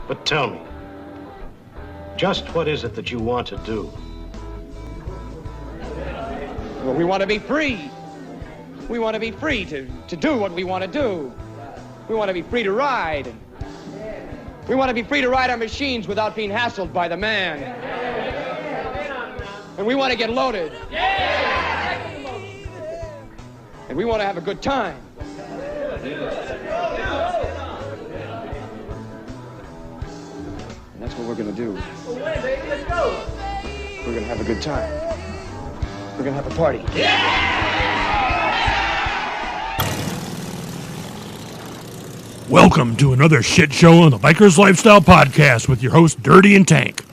But tell me, just what is it that you want to do? Well, we want to be free. We want to be free to do what we want to do. We want to be free to ride. We want to be free to ride our machines without being hassled by the man. And we want to get loaded. And we want to have a good time. And that's what we're going to do. We're going to have a good time. We're going to have a party. Welcome to another shit show on the Biker's Lifestyle Podcast with your host, Dirty and Tank.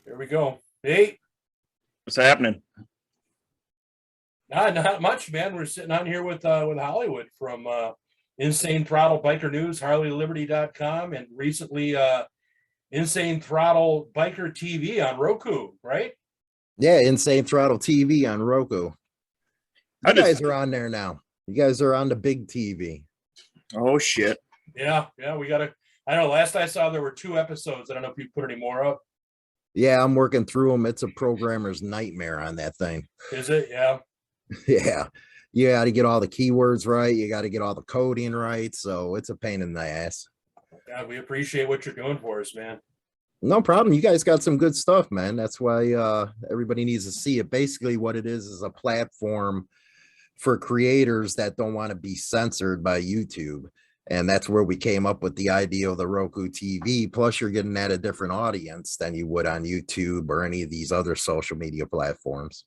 Here we go. Hey. What's happening? Not much, man. We're sitting on here with Hollywood from Insane Throttle Biker News, HarleyLiberty.com, and recently Insane Throttle Biker TV on Roku, right? Yeah, Insane Throttle TV on Roku. You guys are on there now. You guys are on the big TV. Oh, shit. Yeah, we got to. I know last I saw there were 2 episodes. I don't know if you put any more up. Yeah, I'm working through them. It's a programmer's nightmare on that thing. Is it? Yeah. Yeah. You got to get all the keywords right. You got to get all the coding right. So it's a pain in the ass. Yeah, we appreciate what you're doing for us, man. No problem. You guys got some good stuff, man. That's why everybody needs to see it. Basically, what it is a platform for creators that don't want to be censored by YouTube. And that's where we came up with the idea of the Roku TV. Plus, you're getting at a different audience than you would on YouTube or any of these other social media platforms.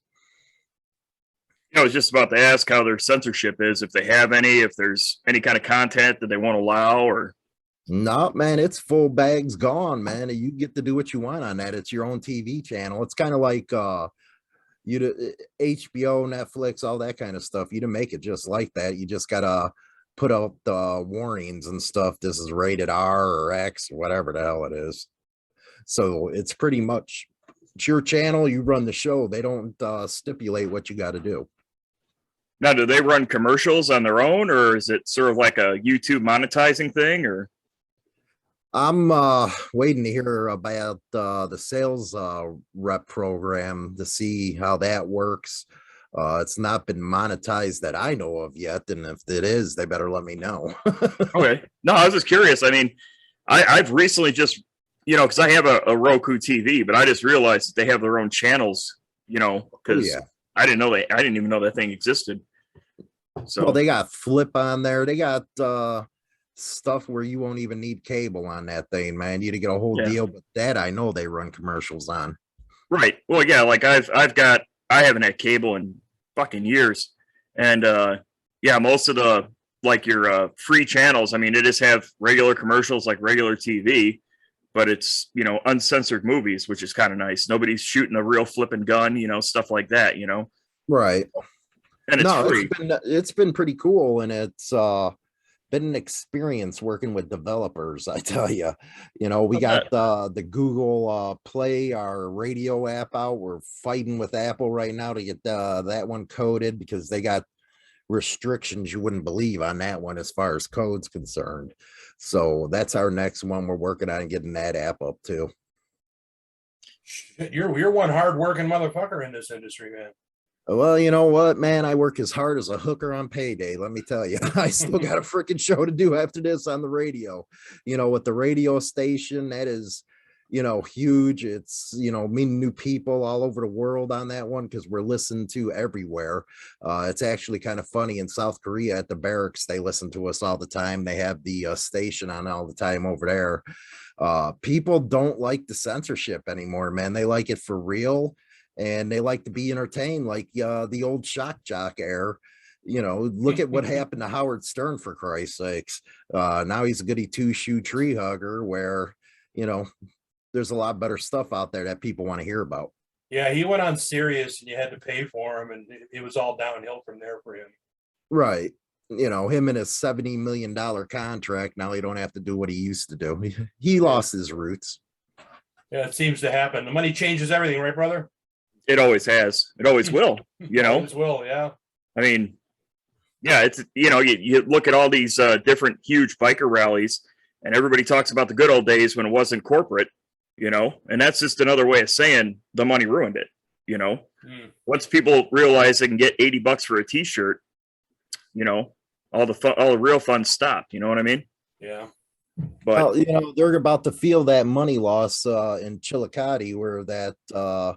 I was just about to ask how their censorship is, if they have any, if there's any kind of content that they won't allow, or... No, man, it's full bags gone, man. You get to do what you want on that. It's your own TV channel. It's kind of like HBO, Netflix, all that kind of stuff. You didn't make it just like that. You just gotta put out the warnings and stuff. This is rated R or X or whatever the hell it is. So it's pretty much it's your channel. You run the show. They don't stipulate what you got to do. Now, do they run commercials on their own, or is it sort of like a YouTube monetizing thing, or? I'm waiting to hear about the sales rep program to see how that works. It's not been monetized that I know of yet, and if it is, they better let me know. Okay. No, I was just curious. I mean, I've recently just, because I have a Roku TV, but I just realized that they have their own channels, because I didn't even know that thing existed. So well, they got Flip on there. They got stuff where you won't even need cable on that thing, man. You to get a whole deal, but that I know they run commercials on. Right. Well, yeah, like I haven't had cable in fucking years. And most of the your free channels, I mean, they just have regular commercials like regular TV, but it's uncensored movies, which is kind of nice. Nobody's shooting a real flipping gun, stuff like that, Right. And it's free. It's been pretty cool, and it's been an experience working with developers. I tell you, we got the Google Play, our radio app out. We're fighting with Apple right now to get that one coded because they got restrictions you wouldn't believe on that one as far as code's concerned. So that's our next one. We're working on getting that app up too. Shit, you're one hard-working motherfucker in this industry, man. Well, you know what, man? I work as hard as a hooker on payday. Let me tell you, I still got a freaking show to do after this on the radio. With the radio station, that is, huge. It's, meeting new people all over the world on that one because we're listened to everywhere. It's actually kind of funny in South Korea at the barracks. They listen to us all the time. They have the station on all the time over there. People don't like the censorship anymore, man. They like it for real. And they like to be entertained like the old shock jock era. Look at what happened to Howard Stern, for Christ's sakes. Now he's a goody two-shoe tree hugger where, there's a lot better stuff out there that people want to hear about. Yeah, he went on Sirius and you had to pay for him, and it was all downhill from there for him. Right. Him and his $70 million contract. Now he don't have to do what he used to do. He lost his roots. Yeah, it seems to happen. The money changes everything, right, brother? It always has. It always will, Always will, yeah. I mean, yeah, it's, you look at all these different huge biker rallies, And everybody talks about the good old days when it wasn't corporate, you know, and that's just another way of saying the money ruined it, you know. Once people realize they can get $80 for a t-shirt, you know, all the real fun stopped, you know what I mean? Yeah. But well, you know, they're about to feel that money loss in Chillicothe, where that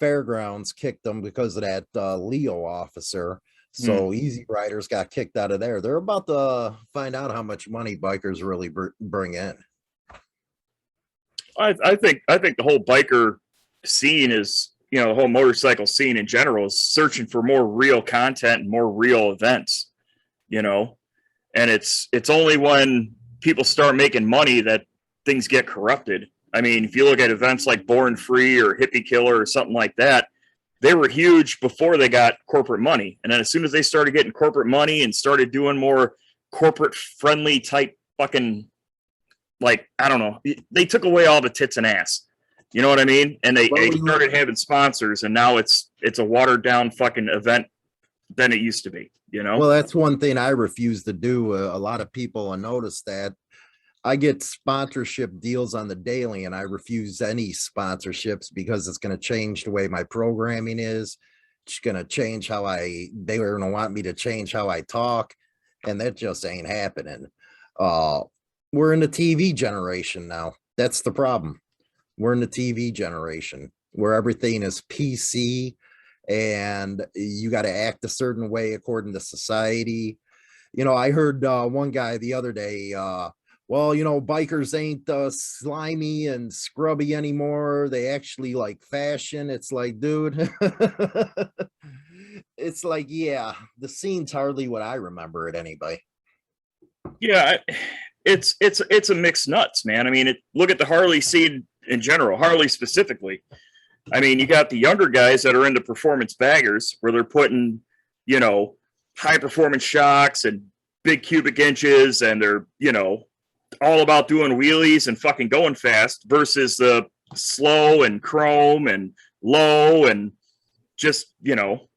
fairgrounds kicked them because of that Leo officer. So Easy Riders got kicked out of there. They're about to find out how much money bikers really bring in. I think the whole biker scene is, you know, the whole motorcycle scene in general is searching for more real content and more real events, you know, and it's only when people start making money that things get corrupted. I mean, if you look at events like Born Free or Hippie Killer or something like that, they were huge before they got corporate money. And then as soon as they started getting corporate money and started doing more corporate friendly type fucking, like, I don't know, they took away all the tits and ass. You know what I mean? And they started having sponsors, and now it's a watered down fucking event than it used to be, you know? Well, that's one thing I refuse to do. A lot of people will notice that I get sponsorship deals on the daily, and I refuse any sponsorships because it's going to change the way my programming is. It's going to change how they are going to want me to change how I talk, and that just ain't happening. We're in the TV generation now. That's the problem. We're in the TV generation where everything is PC and you got to act a certain way according to society. You know, I heard one guy the other day, well, you know, bikers ain't slimy and scrubby anymore. They actually like fashion. It's like, dude, it's like, yeah, the scene's hardly what I remember it anyway. Yeah, it's a mixed nuts, man. I mean, look at the Harley scene in general, Harley specifically. I mean, you got the younger guys that are into performance baggers where they're putting, you know, high performance shocks and big cubic inches, and they're, you know, all about doing wheelies and fucking going fast, versus the slow and chrome and low and just, you know,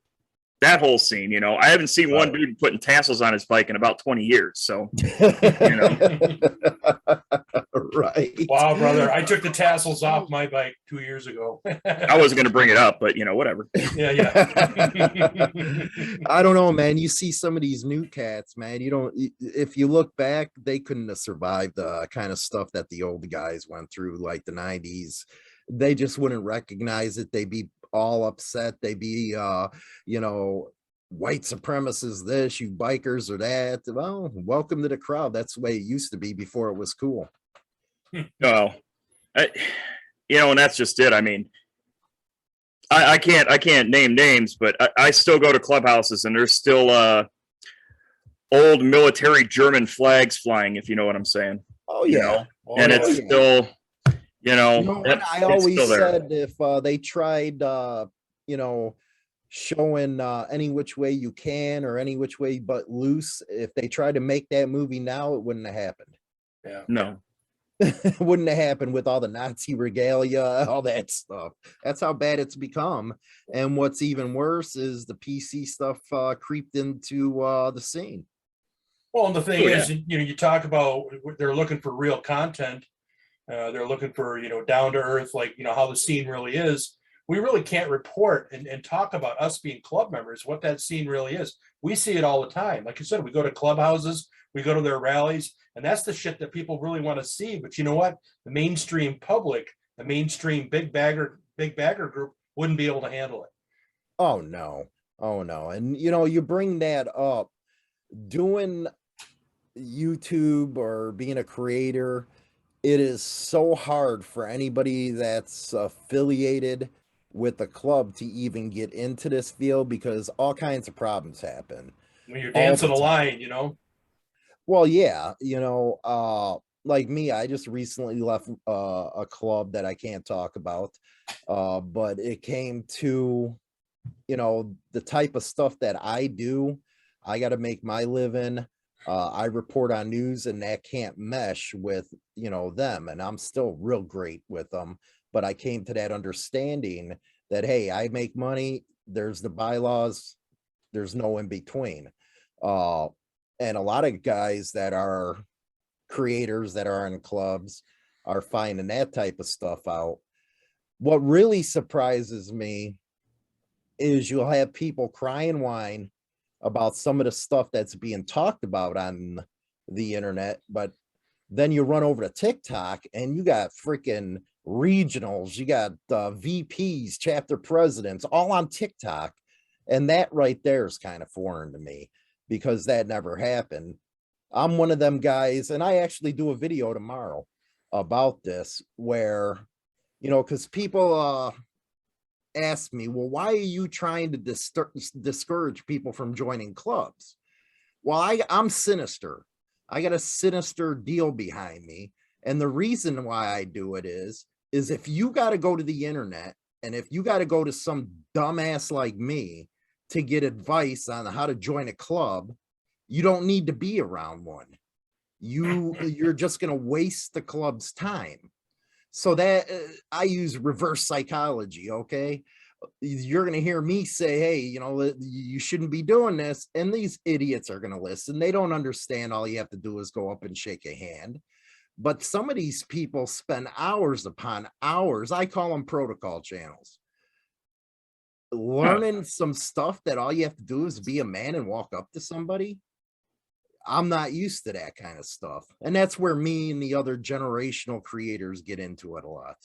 that whole scene. You know, I haven't seen one dude putting tassels on his bike in about 20 years. So, you know. Right. Wow, brother. I took the tassels off my bike 2 years ago. I wasn't going to bring it up, but, you know, whatever. Yeah. I don't know, man. You see some of these new cats, man. If you look back, they couldn't have survived the kind of stuff that the old guys went through, like the 90s. They just wouldn't recognize it. They'd be all upset. They'd be, you know, white supremacists, this, you bikers or that. Well, welcome to the crowd. That's the way it used to be before it was cool. No, you know, and that's just it. I mean, I can't name names, but I still go to clubhouses and there's still old military German flags flying, if you know what I'm saying. Oh yeah. You know? And it's still, you know, I always said if they tried you know, showing any which way you can or any which way but loose, if they tried to make that movie now, it wouldn't have happened. Yeah. No. It wouldn't have happened with all the Nazi regalia, all that stuff. That's how bad it's become. And what's even worse is the PC stuff creeped into the scene. Well, and the thing is, you know, you talk about they're looking for real content. They're looking for, you know, down to earth, like, you know, how the scene really is. We really can't report and talk about us being club members, what that scene really is. We see it all the time. Like you said, we go to clubhouses, we go to their rallies, and that's the shit that people really want to see. But you know what? The mainstream public, the mainstream big bagger group wouldn't be able to handle it. Oh no. And you know, you bring that up, doing YouTube or being a creator, it is so hard for anybody that's affiliated with a club to even get into this field because all kinds of problems happen. When you're dancing a line, you know. Well, yeah, you know, like me, I just recently left a club that I can't talk about, but it came to, you know, the type of stuff that I do. I got to make my living. I report on news, and that can't mesh with, you know, them. And I'm still real great with them, but I came to that understanding that, hey, I make money. There's the bylaws. There's no in between. And a lot of guys that are creators that are in clubs are finding that type of stuff out. What really surprises me is you'll have people cry and whine about some of the stuff that's being talked about on the internet, but then you run over to TikTok and you got freaking regionals, you got VPs, chapter presidents, all on TikTok. And that right there is kind of foreign to me because that never happened. I'm one of them guys, and I actually do a video tomorrow about this where, you know, because people ask me, well, why are you trying to discourage people from joining clubs? Well, I'm sinister. I got a sinister deal behind me. And the reason why I do it is if you got to go to the internet and if you got to go to some dumbass like me to get advice on how to join a club, you don't need to be around one. You're just going to waste the club's time. So that I use reverse psychology. Okay. You're going to hear me say, hey, you know, you shouldn't be doing this. And these idiots are going to listen. They don't understand. All you have to do is go up and shake a hand. But some of these people spend hours upon hours. I call them protocol channels. Learning some stuff that all you have to do is be a man and walk up to somebody. I'm not used to that kind of stuff. And that's where me and the other generational creators get into it a lot.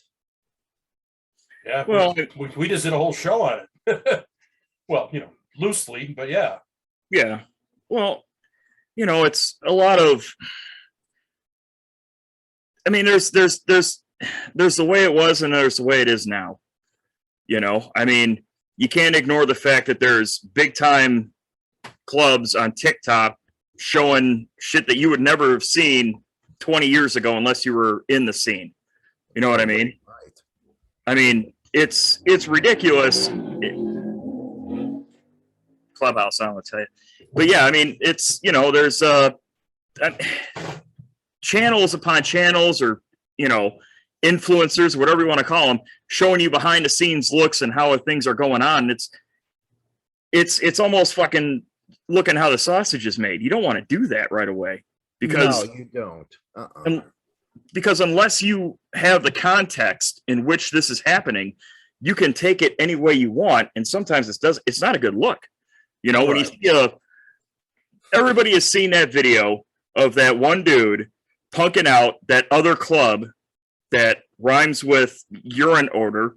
Yeah, well, we just did a whole show on it. Well, you know, loosely, but yeah. Yeah. Well, you know, it's a lot of, I mean, there's the way it was and there's the way it is now. You know, I mean, you can't ignore the fact that there's big time clubs on TikTok showing shit that you would never have seen 20 years ago unless you were in the scene. You know what I mean? Right. I mean, it's ridiculous. Clubhouse, I want to tell you. But yeah, I mean, it's, you know, there's channels upon channels, or, you know, influencers, whatever you want to call them, showing you behind the scenes looks and how things are going on. It's almost fucking looking how the sausage is made. You don't want to do that right away because no, you don't. Because unless you have the context in which this is happening, you can take it any way you want, and sometimes it's not a good look. You know, when you see everybody has seen that video of that one dude punking out that other club that rhymes with urine odor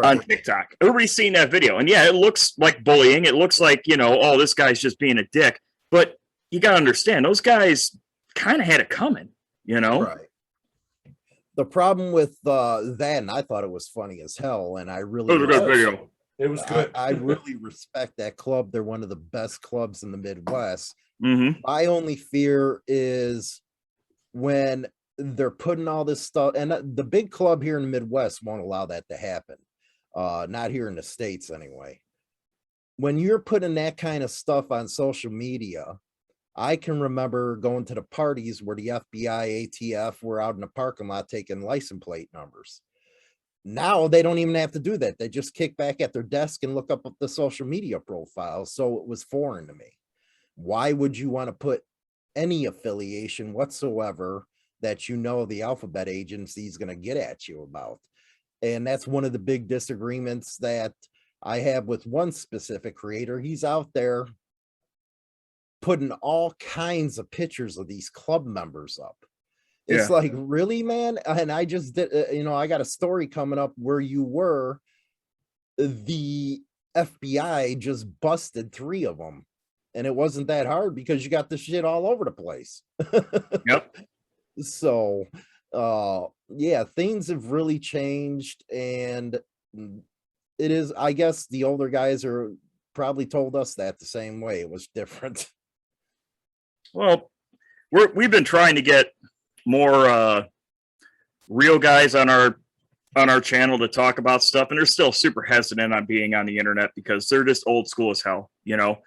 on TikTok. Everybody's seen that video. And yeah, it looks like bullying. It looks like, you know, oh, this guy's just being a dick. But you got to understand, those guys kind of had it coming, you know? Right. The problem with that, and I thought it was funny as hell, and I really it was a good video. It was good. I really respect that club. They're one of the best clubs in the Midwest. Mm-hmm. My only fear is when they're putting all this stuff, and the big club here in the Midwest won't allow that to happen. Not here in the States anyway. When you're putting that kind of stuff on social media, I can remember going to the parties where the FBI, ATF were out in the parking lot taking license plate numbers. Now they don't even have to do that. They just kick back at their desk and look up the social media profiles. So it was foreign to me. Why would you want to put any affiliation whatsoever that you know the alphabet agency is going to get at you about? And that's one of the big disagreements that I have with one specific creator. He's out there putting all kinds of pictures of these club members up. It's like, really, man? And I just did, you know, I got a story coming up where the FBI just busted 3 of them. And it wasn't that hard because you got the shit all over the place. Yep. So, yeah, things have really changed. And it is, I guess the older guys are probably told us that the same way. It was different. Well, we've been trying to get more real guys on our channel to talk about stuff, and they're still super hesitant on being on the internet because they're just old school as hell. You know,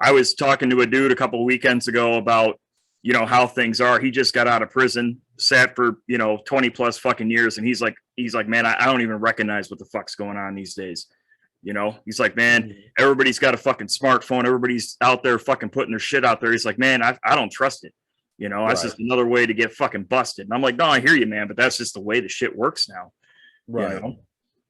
I was talking to a dude a couple of weekends ago about, you know, how things are. He just got out of prison, sat for, you know, 20 plus fucking years, and he's like, man, I don't even recognize what the fuck's going on these days. You know, he's like, man, everybody's got a fucking smartphone. Everybody's out there fucking putting their shit out there. He's like, man, I don't trust it. You know, that's just another way to get fucking busted. And I'm like, no, I hear you, man, but that's just the way the shit works now. Right. You know?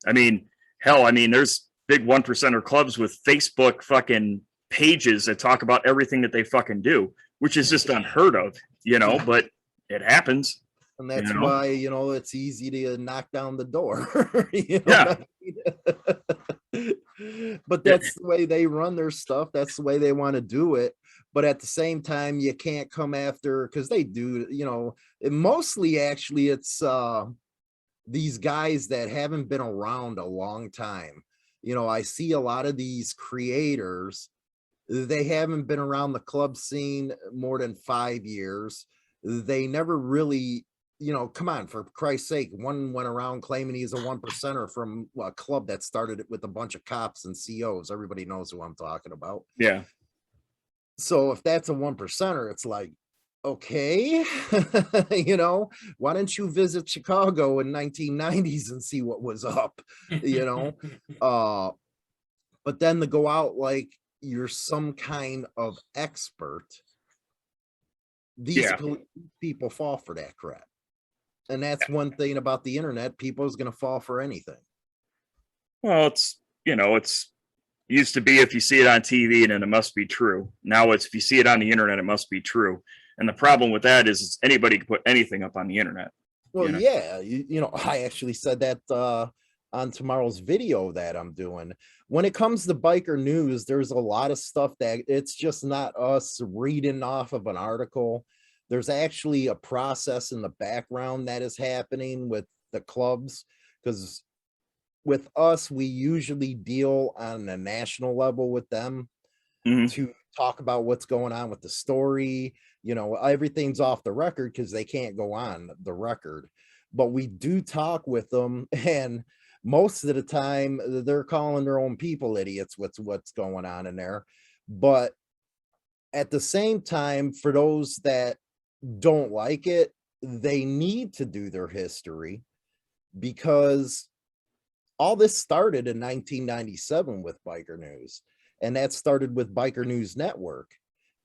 I mean, hell, I mean, there's big 1%er clubs with Facebook fucking pages that talk about everything that they fucking do, which is just unheard of, you know, but it happens. And that's you know? why, you know, it's easy to knock down the door. You know Yeah. what I mean? But that's the way they run their stuff. That's the way they want to do it. But at the same time, you can't come after, because they do, you know, mostly actually it's these guys that haven't been around a long time. You know, I see a lot of these creators, they haven't been around the club scene more than 5 years. They never really, you know, come on, for Christ's sake, one went around claiming he's a 1%er from a club that started it with a bunch of cops and COs. Everybody knows who I'm talking about. Yeah. So if that's a 1%er, it's like, okay, you know, why don't you visit Chicago in 1990s and see what was up, you know? But then to go out like you're some kind of expert, these people fall for that crap. And that's one thing about the internet, people is going to fall for anything. Well, it's, you know, it's used to be if you see it on TV and it must be true. Now it's if you see it on the internet, it must be true. And the problem with that is anybody can put anything up on the internet. Well, you know? yeah, you know, I actually said that on tomorrow's video that I'm doing. When it comes to biker news, there's a lot of stuff that it's just not us reading off of an article. There's actually a process in the background that is happening with the clubs, because with us, we usually deal on a national level with them to talk about what's going on with the story. You know, everything's off the record because they can't go on the record, but we do talk with them, and most of the time they're calling their own people idiots with what's going on in there. But at the same time, for those that don't like it, they need to do their history, because all this started in 1997 with Biker News, and that started with Biker News Network.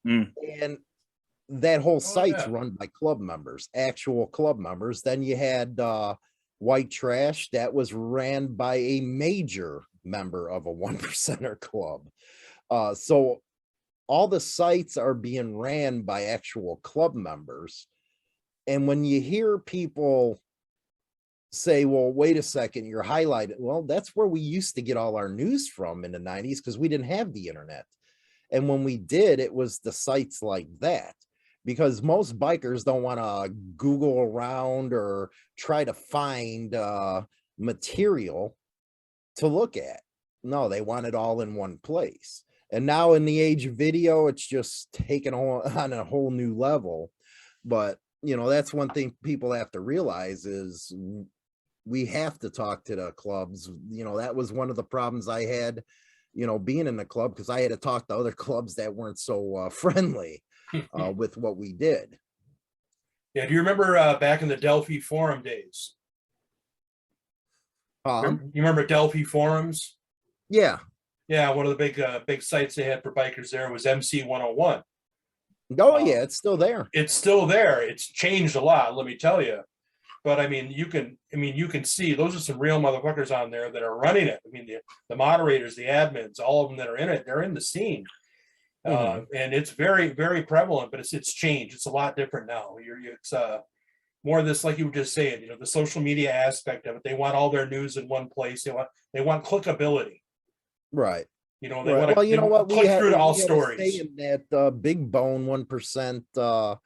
And that whole site's run by club members, actual club members. Then you had White Trash, that was ran by a major member of a 1%er club. So all the sites are being ran by actual club members. And when you hear people say, well, wait a second, you're highlighted. Well, that's where we used to get all our news from in the 90s, because we didn't have the internet. And when we did, it was the sites like that, because most bikers don't want to Google around or try to find material to look at. No, they want it all in one place. And now in the age of video, it's just taken on a whole new level. But, you know, that's one thing people have to realize is we have to talk to the clubs. You know, that was one of the problems I had, you know, being in the club, because I had to talk to other clubs that weren't so friendly with what we did. Yeah. Do you remember back in the Delphi forum days? You remember Delphi forums? Yeah. Yeah. One of the big sites they had for bikers there was MC 101. Oh, yeah. It's still there. It's still there. It's changed a lot, let me tell you. But I mean, you can see those are some real motherfuckers on there that are running it. I mean, the moderators, the admins, all of them that are in it, they're in the scene. And it's very, very prevalent, but it's changed. It's a lot different now. It's more of this, like you were just saying, you know, the social media aspect of it. They want all their news in one place. They want clickability. Right. You know, they want to, well, you know what, click through to all stories. In that Big Bone 1%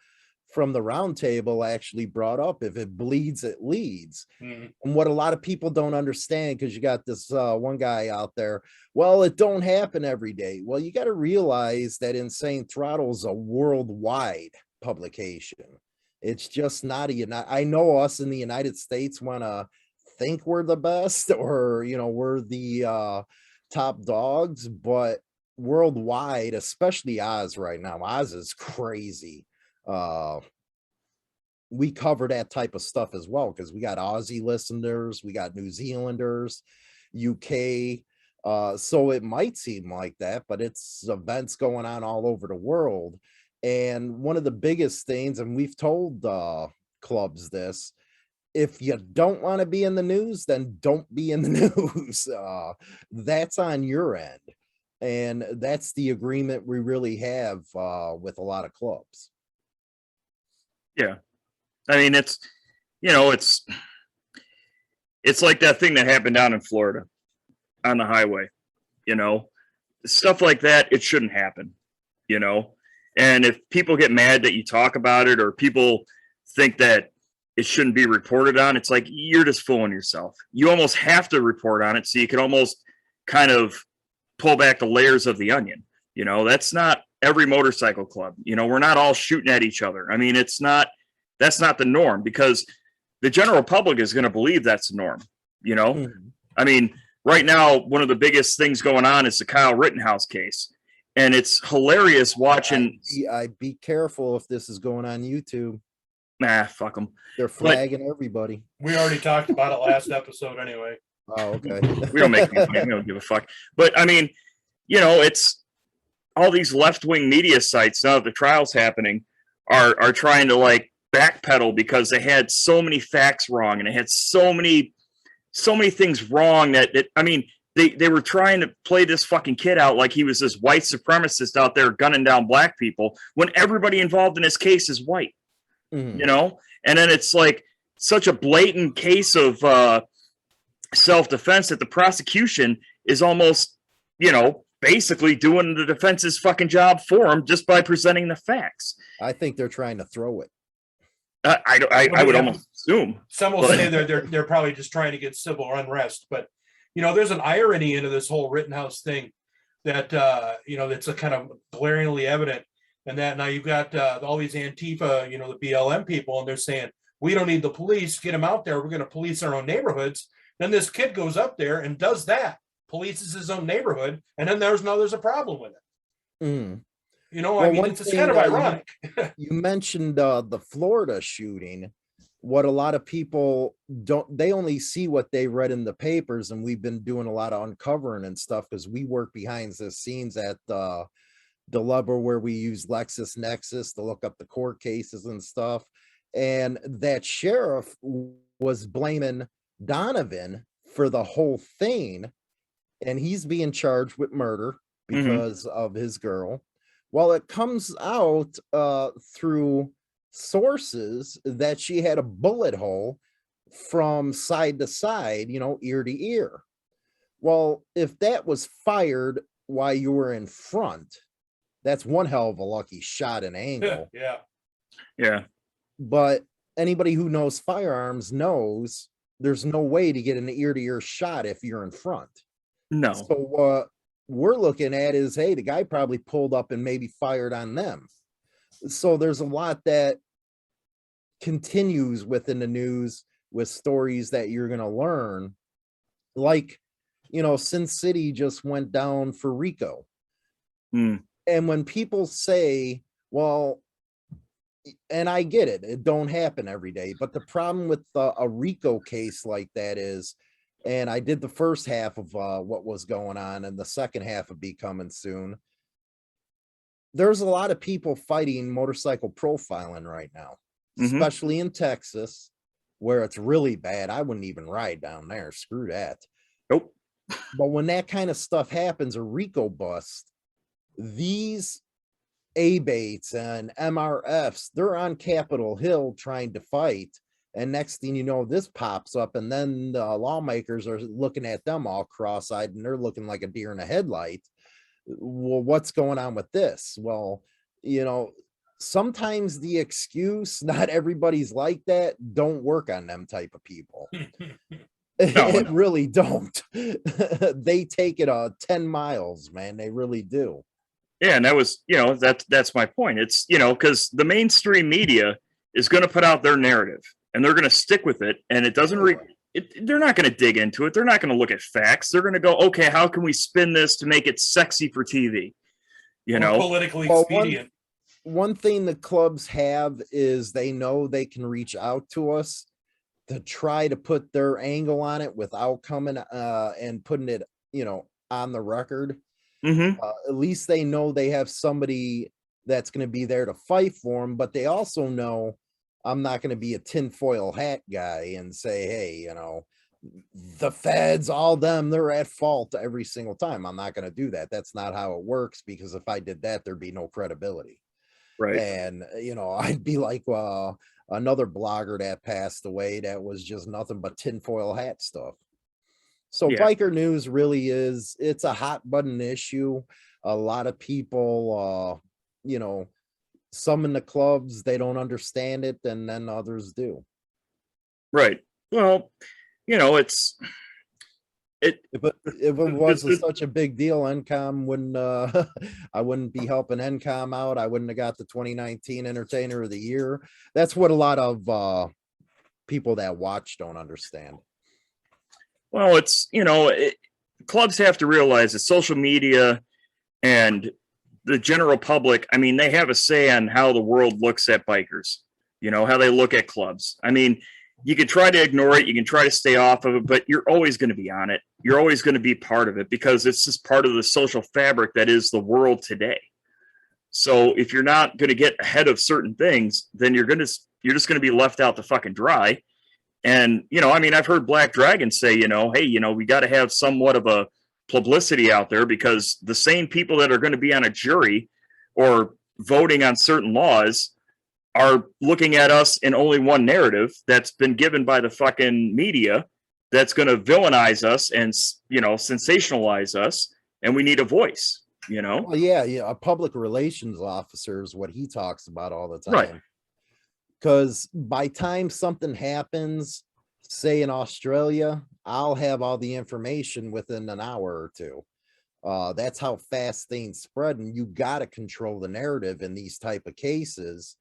from the round table actually brought up, if it bleeds, it leads. And what a lot of people don't understand, because you got this one guy out there, well, it don't happen every day. Well, you got to realize that Insane Throttle is a worldwide publication. It's just not I know us in the United States want to think we're the best, or, you know, we're the top dogs, but worldwide, especially Oz right now, Oz is crazy. We cover that type of stuff as well, because we got Aussie listeners, we got New Zealanders, UK. So it might seem like that, but it's events going on all over the world. And one of the biggest things, and we've told clubs this, if you don't want to be in the news, then don't be in the news. That's on your end. And that's the agreement we really have with a lot of clubs. Yeah. I mean, it's, you know, it's like that thing that happened down in Florida on the highway, you know, stuff like that. It shouldn't happen, you know, and if people get mad that you talk about it, or people think that it shouldn't be reported on, it's like, you're just fooling yourself. You almost have to report on it so you can almost kind of pull back the layers of the onion. You know, that's not every motorcycle club. You know, we're not all shooting at each other. I mean, that's not the norm, because the general public is going to believe that's the norm. You know, I mean, right now, one of the biggest things going on is the Kyle Rittenhouse case. And it's hilarious watching. I'd be careful if this is going on YouTube. Nah, fuck them. They're flagging everybody. We already talked about it last episode anyway. Oh, okay. We don't make any money. We don't give a fuck. But I mean, you know, it's all these left-wing media sites now that the trial's happening are trying to like backpedal because they had so many facts wrong, and they had so many things wrong that I mean, they were trying to play this fucking kid out like he was this white supremacist out there gunning down black people when everybody involved in this case is white. You know, and then it's like such a blatant case of self-defense that the prosecution is almost, you know, basically doing the defense's fucking job for him just by presenting the facts. I think they're trying to throw it. I would almost assume. Some will say they're probably just trying to get civil unrest, but you know, there's an irony into this whole Rittenhouse thing that you know, that's a kind of glaringly evident. And that now you've got all these Antifa, you know, the BLM people, and they're saying, we don't need the police, get them out there. We're going to police our own neighborhoods. Then this kid goes up there and does that, polices his own neighborhood. And then there's a problem with it. You know, well, I mean, it's kind of ironic. You mentioned the Florida shooting. What a lot of people don't, they only see what they read in the papers. And we've been doing a lot of uncovering and stuff because we work behind the scenes at the level where we use LexisNexis to look up the court cases and stuff. And that sheriff was blaming Donovan for the whole thing. And he's being charged with murder because of his girl. Well, it comes out through sources that she had a bullet hole from side to side, you know, ear to ear. Well, if that was fired while you were in front, that's one hell of a lucky shot and angle. Yeah. But anybody who knows firearms knows there's no way to get an ear-to-ear shot if you're in front. No. So what we're looking at is, hey, the guy probably pulled up and maybe fired on them. So there's a lot that continues within the news with stories that you're going to learn. Like, you know, Sin City just went down for Rico. And when people say, well, and I get it, it don't happen every day, but the problem with a Rico case like that is, and I did the first half of what was going on, and the second half will be coming soon. There's a lot of people fighting motorcycle profiling right now, especially in Texas, where it's really bad. I wouldn't even ride down there. Screw that. Nope. But when that kind of stuff happens, a Rico bust, these ABATEs and MRFs, they're on Capitol Hill trying to fight. And next thing you know, this pops up, and then the lawmakers are looking at them all cross-eyed, and they're looking like a deer in a headlight. Well, what's going on with this? Well, you know, sometimes the excuse, not everybody's like that, don't work on them type of people. It really don't. They take it 10 miles, man. They really do. Yeah, and that was, you know, that's my point. It's, you know, because the mainstream media is going to put out their narrative, and they're going to stick with it, and it doesn't they're not going to dig into it. They're not going to look at facts. They're going to go, okay, how can we spin this to make it sexy for TV? You know, politically expedient. One thing the clubs have is they know they can reach out to us to try to put their angle on it without coming and putting it, you know, on the record. At least they know they have somebody that's going to be there to fight for them, but they also know I'm not going to be a tinfoil hat guy and say, hey, you know, the feds, all them, they're at fault every single time. I'm not going to do that. That's not how it works, because if I did that, there'd be no credibility. Right. And, you know, I'd be like another blogger that passed away that was just nothing but tinfoil hat stuff. So Yeah. biker news really is, it's a hot button issue. A lot of people, you know, some in the clubs, they don't understand it, and then others do. Right. Well, you know, If it wasn't such a big deal, NCOM wouldn't, I wouldn't be helping NCOM out. I wouldn't have got the 2019 Entertainer of the Year. That's what a lot of people that watch don't understand. well, it's, you know, clubs have to realize that social media and the general public, I mean, they have a say on how the world looks at bikers, you know, how they look at clubs. I mean, you can try to ignore it, you can try to stay off of it, but you're always going to be on it. You're always going to be part of it, because it's just part of the social fabric that is the world today. So if you're not going to get ahead of certain things, then you're just going to be left out to fucking dry. And, you know, I mean, I've heard Black Dragon say, you know, hey, you know, we got to have somewhat of a publicity out there, because the same people that are going to be on a jury or voting on certain laws are looking at us in only one narrative that's been given by the fucking media, that's going to villainize us and, you know, sensationalize us. And we need a voice, you know? Well, yeah, a public relations officer is what he talks about all the time. Right. Because by time something happens, say in Australia, I'll have all the information within an hour or two. That's how fast things spread, and you got to control the narrative in these type of cases,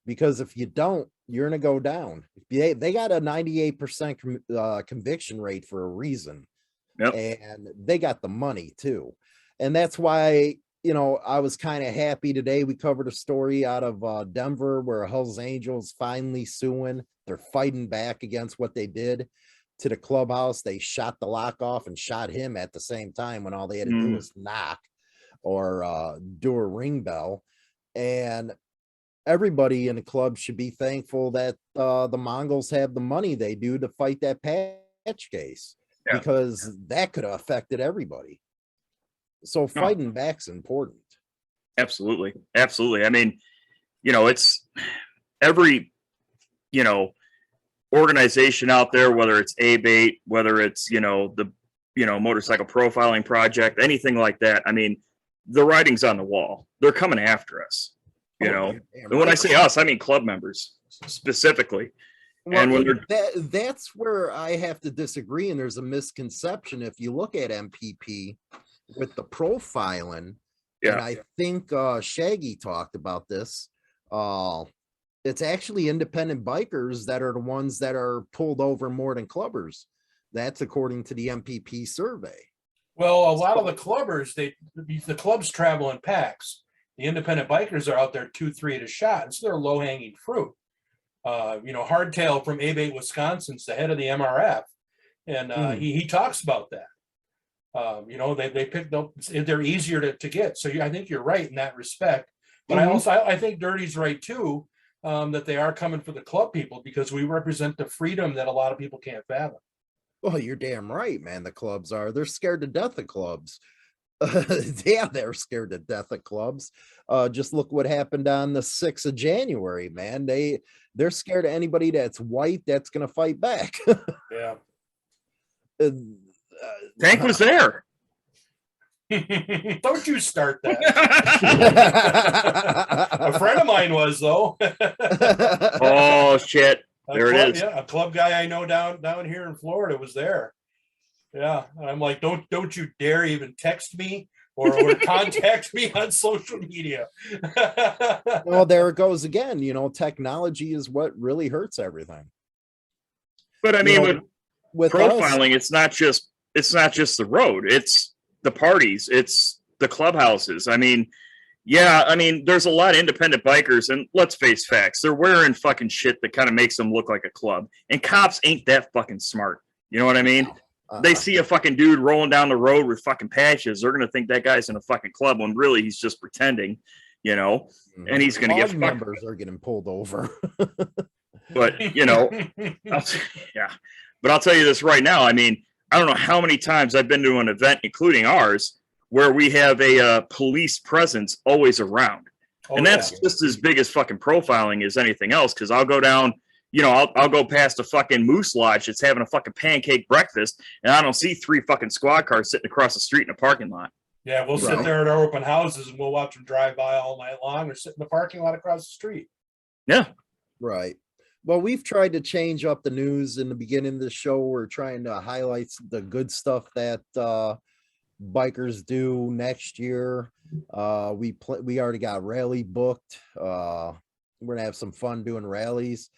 because if you don't, you're going to go down. They got a 98% conviction rate for a reason. Yep. And they got the money too. And that's why, you know, I was kind of happy today. We covered a story out of Denver where Hell's Angels finally suing. They're fighting back against what they did to the clubhouse. They shot the lock off and shot him at the same time, when all they had to do was knock or do a ring bell. And everybody in the club should be thankful that the Mongols have the money they do to fight that patch case, because that could have affected everybody. So fighting back's important. Absolutely. Absolutely. I mean, you know, it's every, you know, organization out there, whether it's ABATE, whether it's, you know, the, you know, motorcycle profiling project, anything like that. I mean, the writing's on the wall. They're coming after us, you know. And when I say us, I mean club members specifically. Well, and when that's where I have to disagree. And there's a misconception. If you look at MPP with the profiling, and I think Shaggy talked about this, it's actually independent bikers that are the ones that are pulled over more than clubbers. That's according to the MPP survey. Well, a lot of the clubbers, the clubs travel in packs. The independent bikers are out there 2-3 at a shot, and so they're low-hanging fruit. You know, Hardtail from ABATE, Wisconsin's the head of the MRF, and he talks about that. You know, they picked up, they're easier to get. So I think you're right in that respect. But I think Dirty's right too, that they are coming for the club people, because we represent the freedom that a lot of people can't fathom. Well, you're damn right, man. The clubs are. They're scared to death of clubs. Yeah, they're scared to death of clubs. Just look what happened on the 6th of January, man. They're scared of anybody that's white that's going to fight back. Yeah. Tank was there. Don't you start that. A friend of mine was, though. Oh shit. There it is. Yeah, a club guy I know down here in Florida was there. Yeah. And I'm like, don't you dare even text me or contact me on social media. Well, there it goes again. You know, technology is what really hurts everything. But I mean, you know, with profiling, it's not just the road, it's the parties, it's the clubhouses. I mean, yeah, I mean, there's a lot of independent bikers, and let's face facts, they're wearing fucking shit that kind of makes them look like a club. And cops ain't that fucking smart. You know what I mean? They see a fucking dude rolling down the road with fucking patches, they're gonna think that guy's in a fucking club when really he's just pretending. you know, and he's going to get fucked. Members are getting pulled over. But, you know, yeah. But I'll tell you this right now. I mean, I don't know how many times I've been to an event, including ours, where we have a police presence always around. And that's just as big as fucking profiling as anything else. Because I'll go down, you know, I'll go past a fucking moose lodge that's having a fucking pancake breakfast, and I don't see 3 fucking squad cars sitting across the street in a parking lot. Yeah, we'll sit there at our open houses and we'll watch them drive by all night long or sit in the parking lot across the street. Yeah. Right. Well, we've tried to change up the news in the beginning of the show. We're trying to highlight the good stuff that bikers do next year. We already got rally booked. We're gonna have some fun doing rallies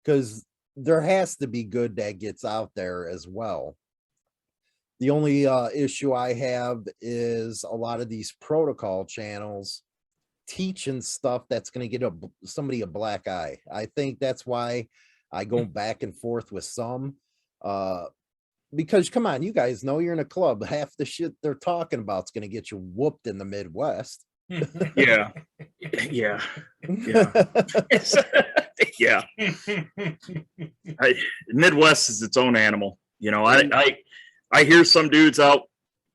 because there has to be good that gets out there as well. The only issue I have is a lot of these protocol channels teaching stuff that's going to get somebody a black eye. I think that's why I go back and forth with some, because come on, you guys know you're in a club. Half the shit they're talking about is going to get you whooped in the Midwest. Yeah. Yeah. Yeah. Yeah. Midwest is its own animal. You know, I hear some dudes out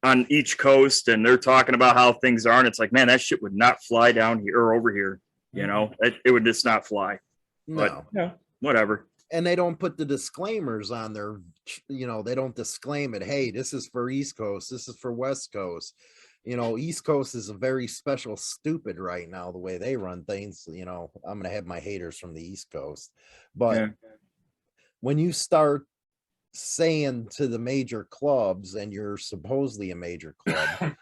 on each coast and they're talking about how things are, and it's like, man, that shit would not fly down here or over here. You know, it would just not fly. But yeah, whatever. And they don't put the disclaimers on their, you know, they don't disclaim it. Hey, this is for East Coast. This is for West Coast. You know, East Coast is a very special stupid right now, the way they run things. You know, I'm going to have my haters from the East Coast. But when you start saying to the major clubs, and you're supposedly a major club,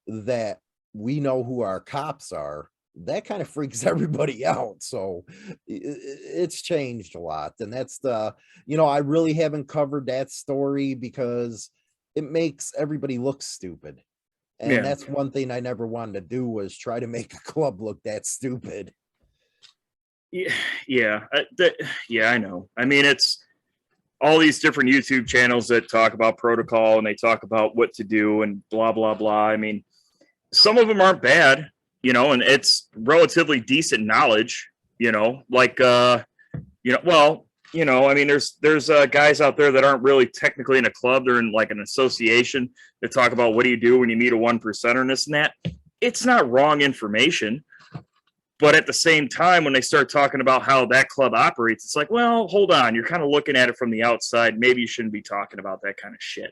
that we know who our cops are, that kind of freaks everybody out. So it's changed a lot. And that's the, you know, I really haven't covered that story because it makes everybody look stupid. And that's one thing I never wanted to do, was try to make a club look that stupid. Yeah, I know. I mean, it's all these different YouTube channels that talk about protocol and they talk about what to do and blah, blah, blah. I mean, some of them aren't bad, you know, and it's relatively decent knowledge, you know, like, you know, well, you know, I mean, there's guys out there that aren't really technically in a club. They're in like an association that talk about what do you do when you meet a 1%er and this and that. It's not wrong information. But at the same time, when they start talking about how that club operates, it's like, well, hold on. You're kind of looking at it from the outside. Maybe you shouldn't be talking about that kind of shit.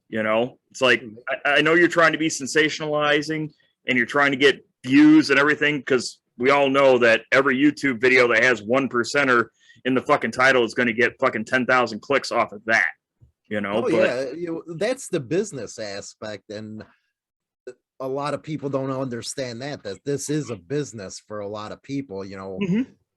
You know, it's like, I know you're trying to be sensationalizing and you're trying to get views and everything, because we all know that every YouTube video that has 1%er in the fucking title is going to get fucking 10,000 clicks off of that. You know, that's the business aspect. And a lot of people don't understand that this is a business for a lot of people. You know,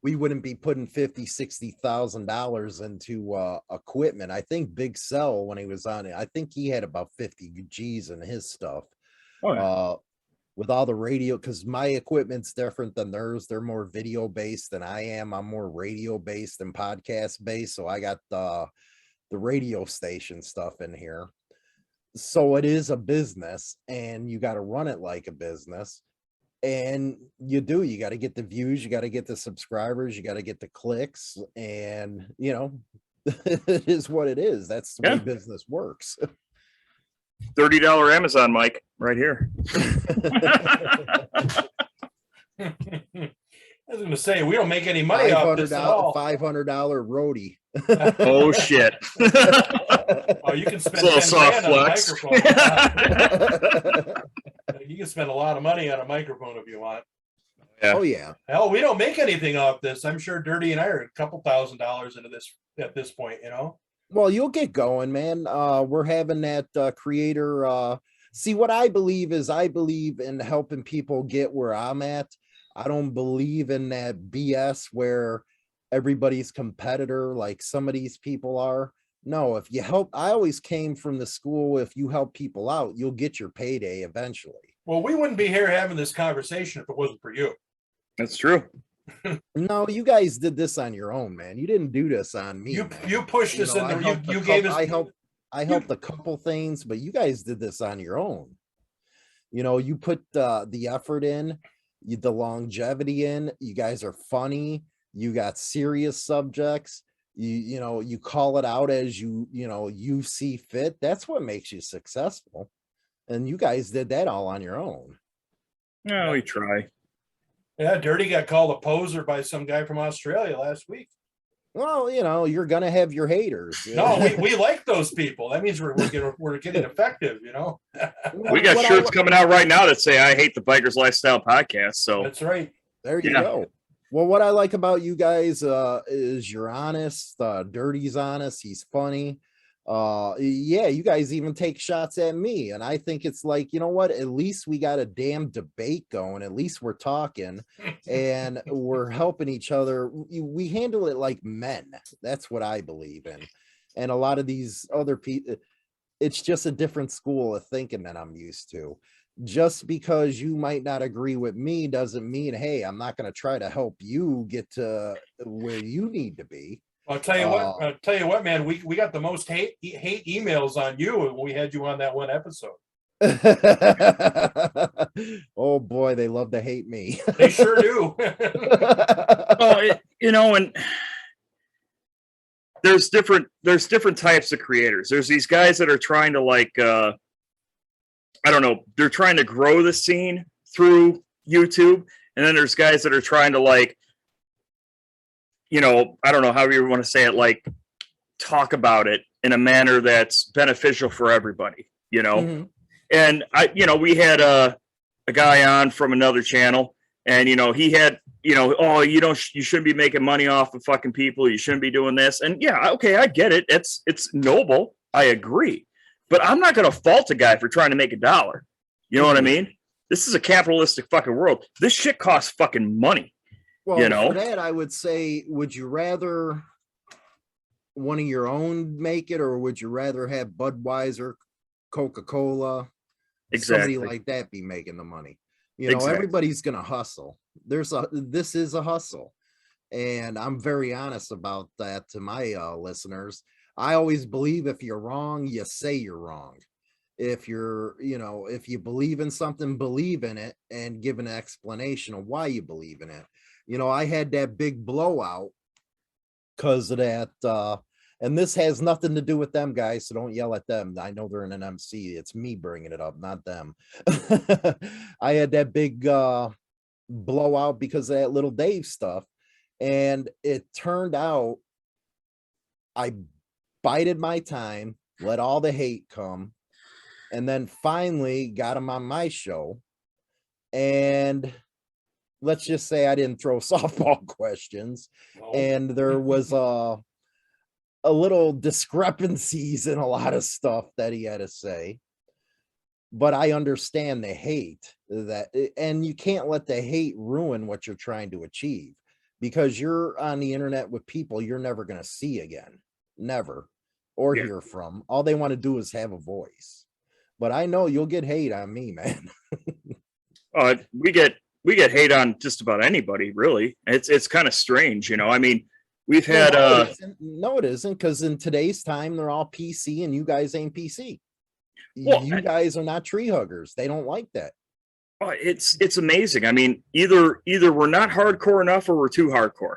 we wouldn't be putting $50,000-$60,000 into equipment. I think Big Cell, when he was on it, I think he had about 50 G's in his stuff. With all the radio, because my equipment's different than theirs. They're more video based than I am. I'm more radio based and podcast based. So I got the radio station stuff in here. So it is a business, and you got to run it like a business. And you got to get the views, you got to get the subscribers, you got to get the clicks, and you know, it is what it is. That's the way business works. $30 Amazon mic right here. I was going to say, we don't make any money off this at all. $500 roadie. Oh shit! Oh, you can spend $10,000 on a microphone. You can spend a lot of money on a microphone if you want. Yeah. Oh yeah. Hell, we don't make anything off this. I'm sure Dirty and I are a couple $1,000s into this at this point. You know. Well, you'll get going, man. We're having that creator. See, what I believe in helping people get where I'm at. I don't believe in that BS where everybody's competitor like some of these people are. No, if you help, I always came from the school, if you help people out, you'll get your payday eventually. Well, we wouldn't be here having this conversation if it wasn't for you. That's true. No, you guys did this on your own, man. You didn't do this on me. You pushed us in there. You gave us. I helped a couple things, but you guys did this on your own. You know, you put the effort in. the longevity in. You guys are funny. You got serious subjects. You call it out as you see fit. That's what makes you successful. And you guys did that all on your own. No, we try. Yeah, Dirty got called a poser by some guy from Australia last week. Well, you're gonna have your haters. No, we like those people. That means we're getting effective, We got shirts coming out right now that say I hate the Bikers Lifestyle Podcast. So that's right. There you go. Well, what I like about you guys is you're honest. Dirty's honest. He's funny. Yeah, you guys even take shots at me, and I think it's like, you know what, at least we got a damn debate going. At least we're talking and we're helping each other. We handle it like men. That's what I believe in. And a lot of these other people, it's just a different school of thinking that I'm used to. Just because you might not agree with me doesn't mean, hey, I'm not going to try to help you get to where you need to be. I'll tell you what, man, we got the most hate emails on you when we had you on that one episode. Oh boy, they love to hate me. They sure do. And there's different types of creators. There's these guys that are trying to I don't know, they're trying to grow the scene through YouTube, and then there's guys that are trying to I don't know, however you want to say it, talk about it in a manner that's beneficial for everybody, Mm-hmm. And we had a guy on from another channel, and he had, oh, you shouldn't be making money off of fucking people. You shouldn't be doing this. And yeah, okay, I get it. It's noble. I agree. But I'm not going to fault a guy for trying to make $1. You know what I mean? This is a capitalistic fucking world. This shit costs fucking money. Well, for that, I would say, would you rather one of your own make it, or would you rather have Budweiser, Coca-Cola, somebody like that be making the money? Everybody's going to hustle. This is a hustle. And I'm very honest about that to my listeners. I always believe if you're wrong, you say you're wrong. If if you believe in something, believe in it and give an explanation of why you believe in it. I had that big blowout because of that. And this has nothing to do with them, guys, so don't yell at them. I know they're in an MC. It's me bringing it up, not them. I had that big blowout because of that little Dave stuff. And it turned out I bided my time, let all the hate come, and then finally got him on my show. And let's just say I didn't throw softball questions. And there was a little discrepancies in a lot of stuff that he had to say. But I understand the hate and you can't let the hate ruin what you're trying to achieve, because you're on the internet with people you're never going to see again. Never. Or hear from. All they want to do is have a voice. But I know you'll get hate on me, man. We get hate on just about anybody, really. It's kind of strange, I mean, we've had no, it isn't, because in today's time they're all PC and you guys ain't PC. Well, you guys are not tree huggers. They don't like that. It's amazing. I mean, either we're not hardcore enough or we're too hardcore.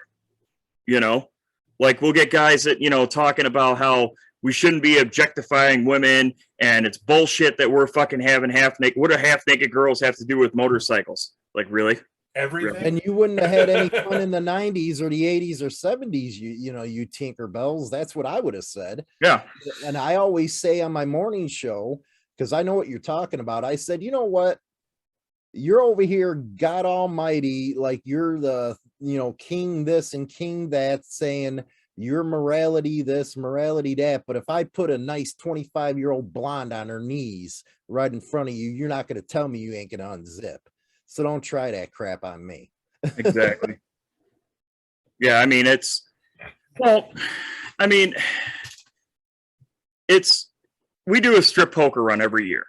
We'll get guys that talking about how we shouldn't be objectifying women, and it's bullshit that we're fucking having half naked. What do half naked girls have to do with motorcycles? Really? Everything. And you wouldn't have had any fun in the 90s or the 80s or 70s, you Tinkerbells. That's what I would have said. Yeah. And I always say on my morning show, because I know what you're talking about, I said, you know what? You're over here, God Almighty, like you're the, king this and king that, saying your morality this, morality that. But if I put a nice 25-year-old blonde on her knees right in front of you, you're not going to tell me you ain't going to unzip. So don't try that crap on me. Exactly. Yeah, I mean, we do a strip poker run every year,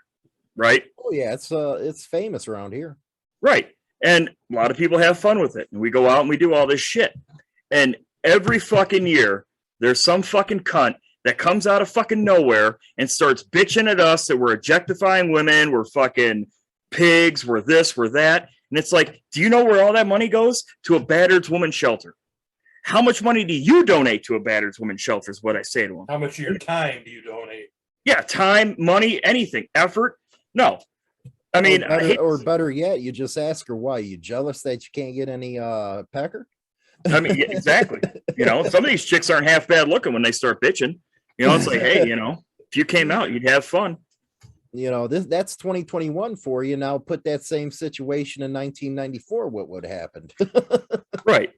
right? Oh yeah, it's famous around here. Right. And a lot of people have fun with it. And we go out and we do all this shit. And every fucking year, there's some fucking cunt that comes out of fucking nowhere and starts bitching at us that we're objectifying women, we're fucking pigs, we're this, we're that. And it's like, do you know where all that money goes? To a battered woman shelter. How much money do you donate to a battered woman shelter is what I say to them. How much of your time do you donate? Yeah, time, money, anything, effort. No. I mean, or better yet, you just ask her why. You jealous that you can't get any pecker? I mean, yeah, exactly. You know, some of these chicks aren't half bad looking when they start bitching. You know, it's like, hey, you know, if you came out, you'd have fun. You know, that's 2021 for you. Now put that same situation in 1994, what would have happened? Right.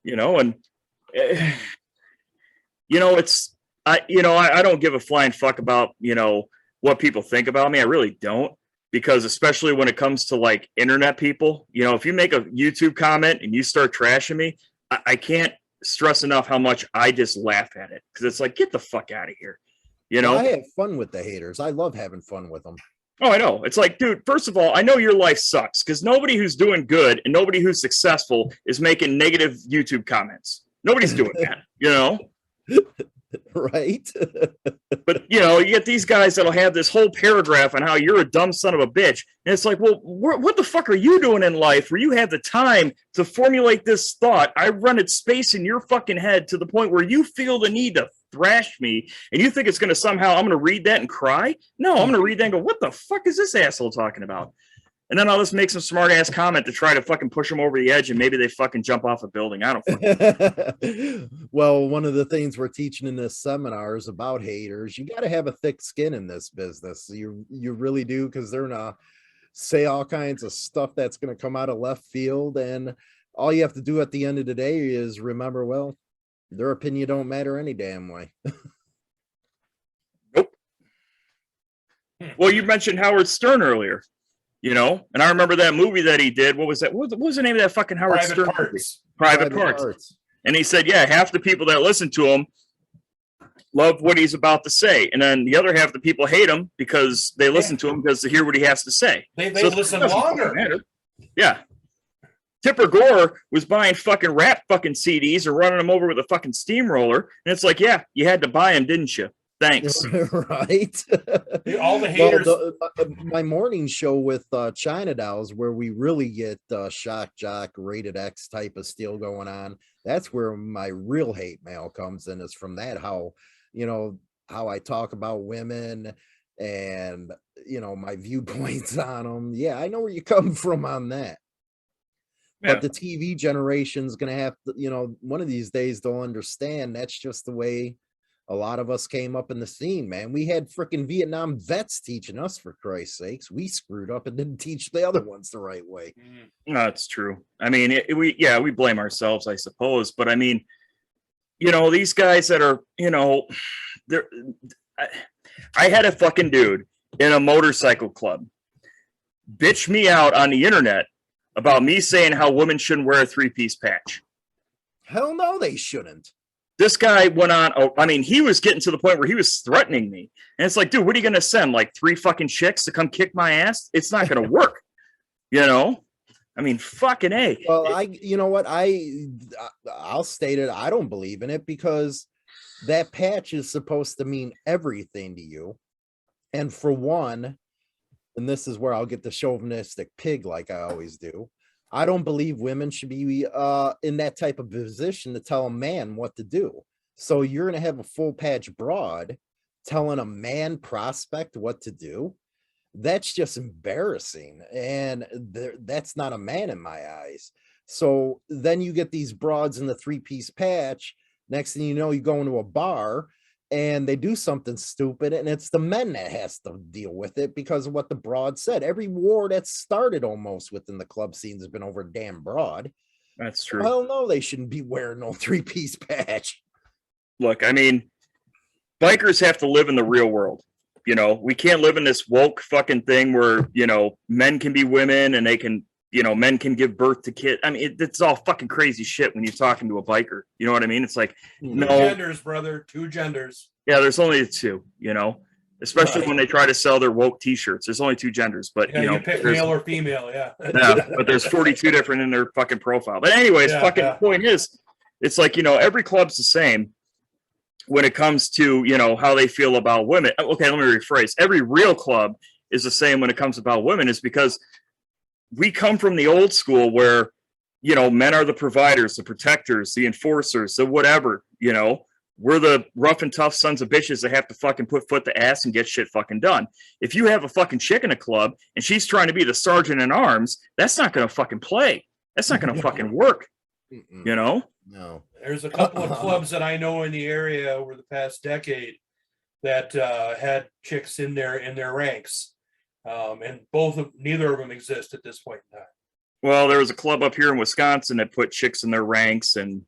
You know, and you know, I don't give a flying fuck about, you know, what people think about me. I really don't, because especially when it comes to like internet people, you know, if you make a YouTube comment and you start trashing me, I can't stress enough how much I just laugh at it, because it's like, get the fuck out of here. You know, I have fun with the haters. I love having fun with them. Oh, I know. It's like, dude, first of all, I know your life sucks, because nobody who's doing good and nobody who's successful is making negative YouTube comments. Nobody's doing that, you know? Right. But, you know, you get these guys that'll have this whole paragraph on how you're a dumb son of a bitch. And it's like, well, what the fuck are you doing in life where you have the time to formulate this thought? I run its space in your fucking head to the point where you feel the need to thrash me, and you think it's going to somehow, I'm going to read that and cry? No, I'm going to read that and go, what the fuck is this asshole talking about? And then I'll just make some smart ass comment to try to fucking push them over the edge, and maybe they fucking jump off a building. I don't fucking Well, one of the things we're teaching in this seminar is about haters. You got to have a thick skin in this business. You really do, because they're gonna say all kinds of stuff that's going to come out of left field, and all you have to do at the end of the day is remember, well, their opinion don't matter any damn way. Nope. Well, you mentioned Howard Stern earlier. You know, and I remember that movie that he did. What was that? What was the name of that fucking Howard Private Stern Parts. movie? Private Parts. And he said, yeah, half the people that listen to him love what he's about to say, and then the other half of the people hate him because they listen to him because they hear what he has to say. They listen longer. Yeah. Tipper Gore was buying fucking rap fucking CDs or running them over with a fucking steamroller, and it's like, yeah, you had to buy them, didn't you? Thanks. Right. All the haters. Well, my morning show with China Dolls, where we really get shock jock rated X type of steel going on, that's where my real hate mail comes in, is from that, how, you know, how I talk about women and, you know, my viewpoints on them. Yeah, I know where you come from on that. Yeah. But the TV generation's going to have to, you know, one of these days they'll understand that's just the way a lot of us came up in the scene, man. We had freaking Vietnam vets teaching us, for Christ's sakes. We screwed up and didn't teach the other ones the right way. No, it's true. I mean, we blame ourselves, I suppose. But I mean, you know, these guys that are, you know, I had a fucking dude in a motorcycle club bitch me out on the internet about me saying how women shouldn't wear a 3-piece patch. Hell no, they shouldn't. This guy went on, I mean, he was getting to the point where he was threatening me. And it's like, dude, what are you going to send? Like 3 fucking chicks to come kick my ass? It's not going to work. You know? I mean, fucking A. Well, you know what? I'll state it. I don't believe in it, because that patch is supposed to mean everything to you. And for one, and this is where I'll get the chauvinistic pig like I always do, I don't believe women should be in that type of position to tell a man what to do. So you're going to have a full patch broad telling a man prospect what to do? That's just embarrassing. And that's not a man in my eyes. So then you get these broads in the 3-piece patch. Next thing you know, you go into a bar and they do something stupid, and it's the men that has to deal with it because of what the broad said. Every war that's started almost within the club scene has been over damn broad. That's true. Hell no, they shouldn't be wearing no 3-piece patch. Look, I mean, bikers have to live in the real world. You know, we can't live in this woke fucking thing where, you know, men can be women and they can, you know, men can give birth to kids. I mean, it's all fucking crazy shit when you're talking to a biker. You know what I mean? It's like, no. 2 genders, brother. 2 genders. Yeah, there's only 2, you know, especially when they try to sell their woke t-shirts. There's only 2 genders, but yeah, you know, you pick male or female. Yeah. Yeah, but there's 42 different in their fucking profile. But anyways, point is, it's like, you know, every club's the same when it comes to, you know, how they feel about women. Okay, let me rephrase. Every real club is the same when it comes about women, is because we come from the old school where, you know, men are the providers, the protectors, the enforcers, the whatever, you know, we're the rough and tough sons of bitches that have to fucking put foot to ass and get shit fucking done. If you have a fucking chick in a club and she's trying to be the sergeant in arms, that's not going to fucking play. That's not going to fucking work. You know? No. There's a couple of clubs that I know in the area over the past decade that had chicks in their ranks, and neither of them exist at this point in time. Well, there was a club up here in Wisconsin that put chicks in their ranks, and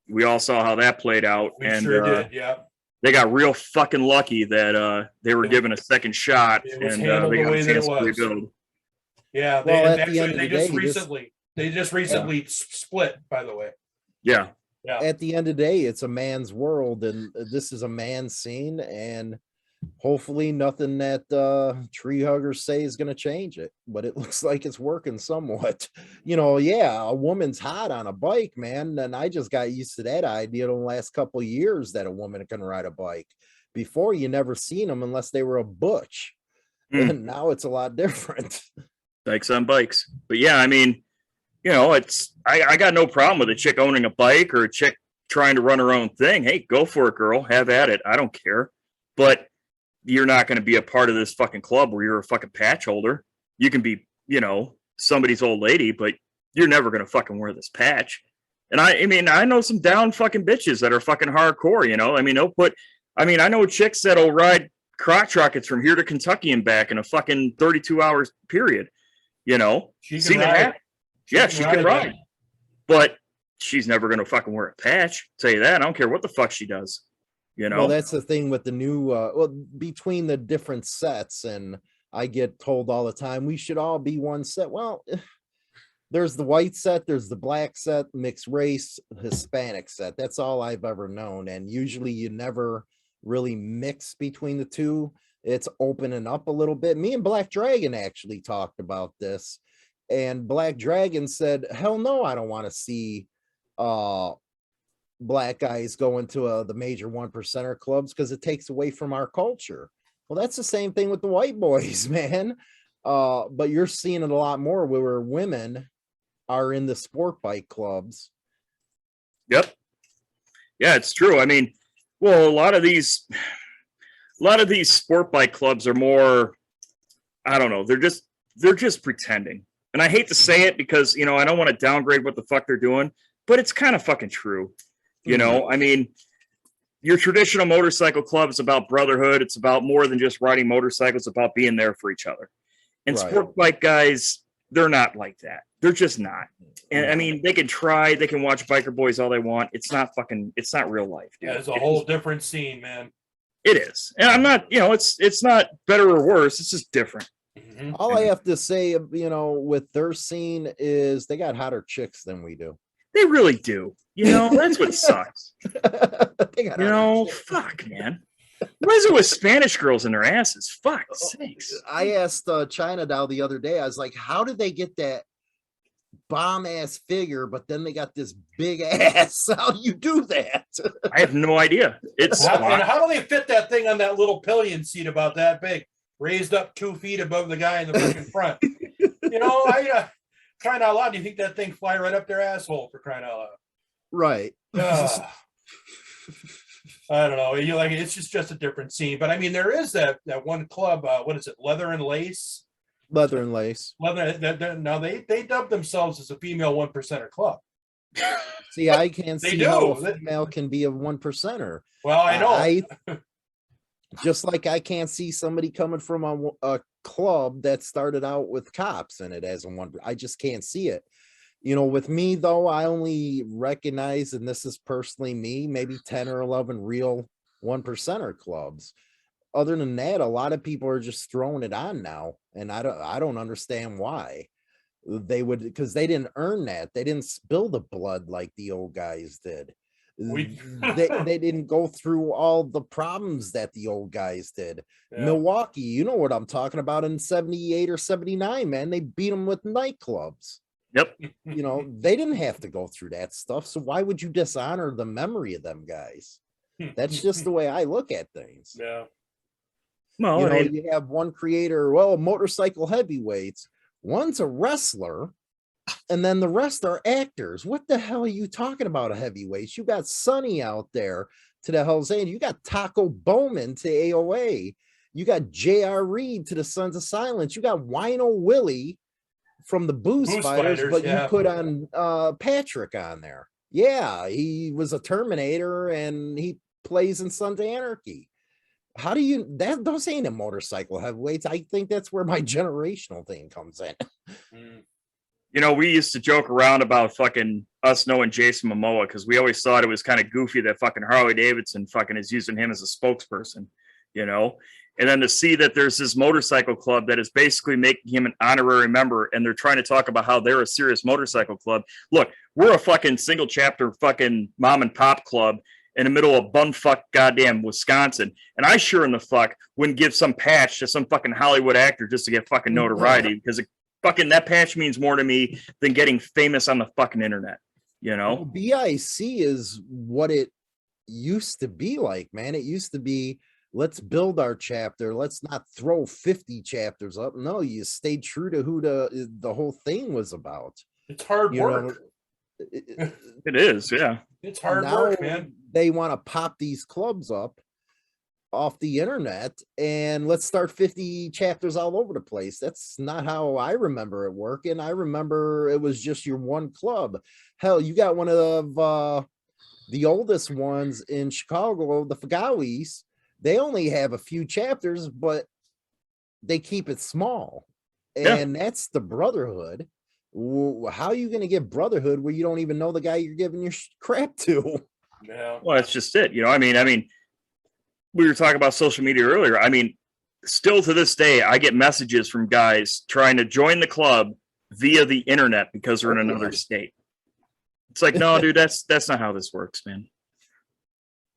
we all saw how that played out. We and sure did, yeah. They got real fucking lucky that they were given a second shot, and they got a chance to rebuild. Yeah, they just recently split, by the way. Yeah. Yeah. At the end of the day, it's a man's world, and this is a man's scene, and hopefully nothing that tree huggers say is going to change it, but it looks like it's working somewhat. You know, yeah, a woman's hot on a bike, man, and I just got used to that idea in the last couple of years that a woman can ride a bike. Before, you never seen them unless they were a butch, and now it's a lot different. Bikes on bikes. But yeah, I mean, you know, I got no problem with a chick owning a bike or a chick trying to run her own thing. Hey, go for it, girl. Have at it. I don't care. But you're not going to be a part of this fucking club where you're a fucking patch holder. You can be, you know, somebody's old lady, but you're never going to fucking wear this patch. And I mean, I know some down fucking bitches that are fucking hardcore, you know. I mean, I know chicks that'll ride crotch rockets from here to Kentucky and back in a fucking 32 hours period, you know. She can ride. She can ride. But she's never going to fucking wear a patch. I'll tell you that. I don't care what the fuck she does. You know, well, that's the thing with the new, between the different sets, and I get told all the time, we should all be one set. Well, there's the white set, there's the black set, mixed race, Hispanic set. That's all I've ever known. And usually you never really mix between the two. It's opening up a little bit. Me and Black Dragon actually talked about this, and Black Dragon said, hell no, I don't want to see, black guys go into the major 1%er clubs because it takes away from our culture. Well, that's the same thing with the white boys, man. But you're seeing it a lot more where women are in the sport bike clubs. Yep. Yeah, it's true. I mean, well, a lot of these sport bike clubs are more, I don't know, they're just pretending. And I hate to say it because, you know, I don't want to downgrade what the fuck they're doing, but it's kind of fucking true. You know, I mean, your traditional motorcycle club is about brotherhood. It's about more than just riding motorcycles. It's about being there for each other. And sport bike guys, they're not like that. They're just not. And I mean, they can try, they can watch Biker Boys all they want. It's not real life, dude. Yeah, it's a whole different scene, man. It is. And I'm not, you know, it's not better or worse. It's just different. All I have to say, you know, with their scene is they got hotter chicks than we do. They really do. You know, that's what sucks. You know, fuck, man. What is it with Spanish girls and their asses? Fuck sakes. I asked China Doll the other day, I was like, how did they get that bomb ass figure, but then they got this big ass? How do you do that? I have no idea. How do they fit that thing on that little pillion seat about that big, raised up 2 feet above the guy in the freaking front? You know, crying out loud, do you think that thing fly right up their asshole, for crying out loud? Right. I don't know. You like it's just a different scene. But I mean, there is that one club. What is it? Leather and Lace. Leather and Lace. Now they dubbed themselves as a female 1%er club. See, I can't see how a female can be a 1%er. Well, I know. Just like I can't see somebody coming from a club that started out with cops in it as a 1%. I just can't see it. You know, with me, though, I only recognize, and this is personally me, maybe 10 or 11 real 1%er clubs. Other than that, a lot of people are just throwing it on now. And I don't understand why they would, because they didn't earn that. They didn't spill the blood like the old guys did. They didn't go through all the problems that the old guys did. Yeah. Milwaukee, you know what I'm talking about, in 78 or 79, man. They beat them with nightclubs. Yep. You know, they didn't have to go through that stuff. So why would you dishonor the memory of them guys? That's just the way I look at things. Yeah. Well, you know, you have one creator, well, motorcycle heavyweights. One's a wrestler, and then the rest are actors. What the hell are you talking about, a heavyweights? You got Sonny out there to the Hell's Angels. You got Taco Bowman to AOA. You got J.R. Reed to the Sons of Silence. You got Wino Willie from the Booze Fighters, but you put on Patrick on there. Yeah, he was a Terminator, and he plays in Sons of Anarchy. How do you that? Those ain't a motorcycle heavyweights. I think that's where my generational thing comes in. You know, we used to joke around about fucking us knowing Jason Momoa because we always thought it was kind of goofy that fucking Harley Davidson fucking is using him as a spokesperson, you know? And then to see that there's this motorcycle club that is basically making him an honorary member, and they're trying to talk about how they're a serious motorcycle club. Look, we're a fucking single chapter fucking mom and pop club in the middle of bumfuck goddamn Wisconsin. And I sure in the fuck wouldn't give some patch to some fucking Hollywood actor just to get fucking notoriety, because fucking that patch means more to me than getting famous on the fucking internet, you know? Well, BIC is what it used to be like, man. It used to be, let's build our chapter. Let's not throw 50 chapters up. No, you stayed true to who the whole thing was about. It's hard work. It is, yeah. It's hard work, man. They want to pop these clubs up off the internet and let's start 50 chapters all over the place. That's not how I remember it working. I remember it was just your one club. Hell, you got one of the oldest ones in Chicago, the Fagawis. They only have a few chapters, but they keep it small. And that's the Brotherhood. How are you going to get Brotherhood where you don't even know the guy you're giving your crap to? Yeah. Well, that's just it. You know, I mean, we were talking about social media earlier. I mean, still to this day, I get messages from guys trying to join the club via the internet because they're in another state. It's like, no, dude, that's not how this works, man.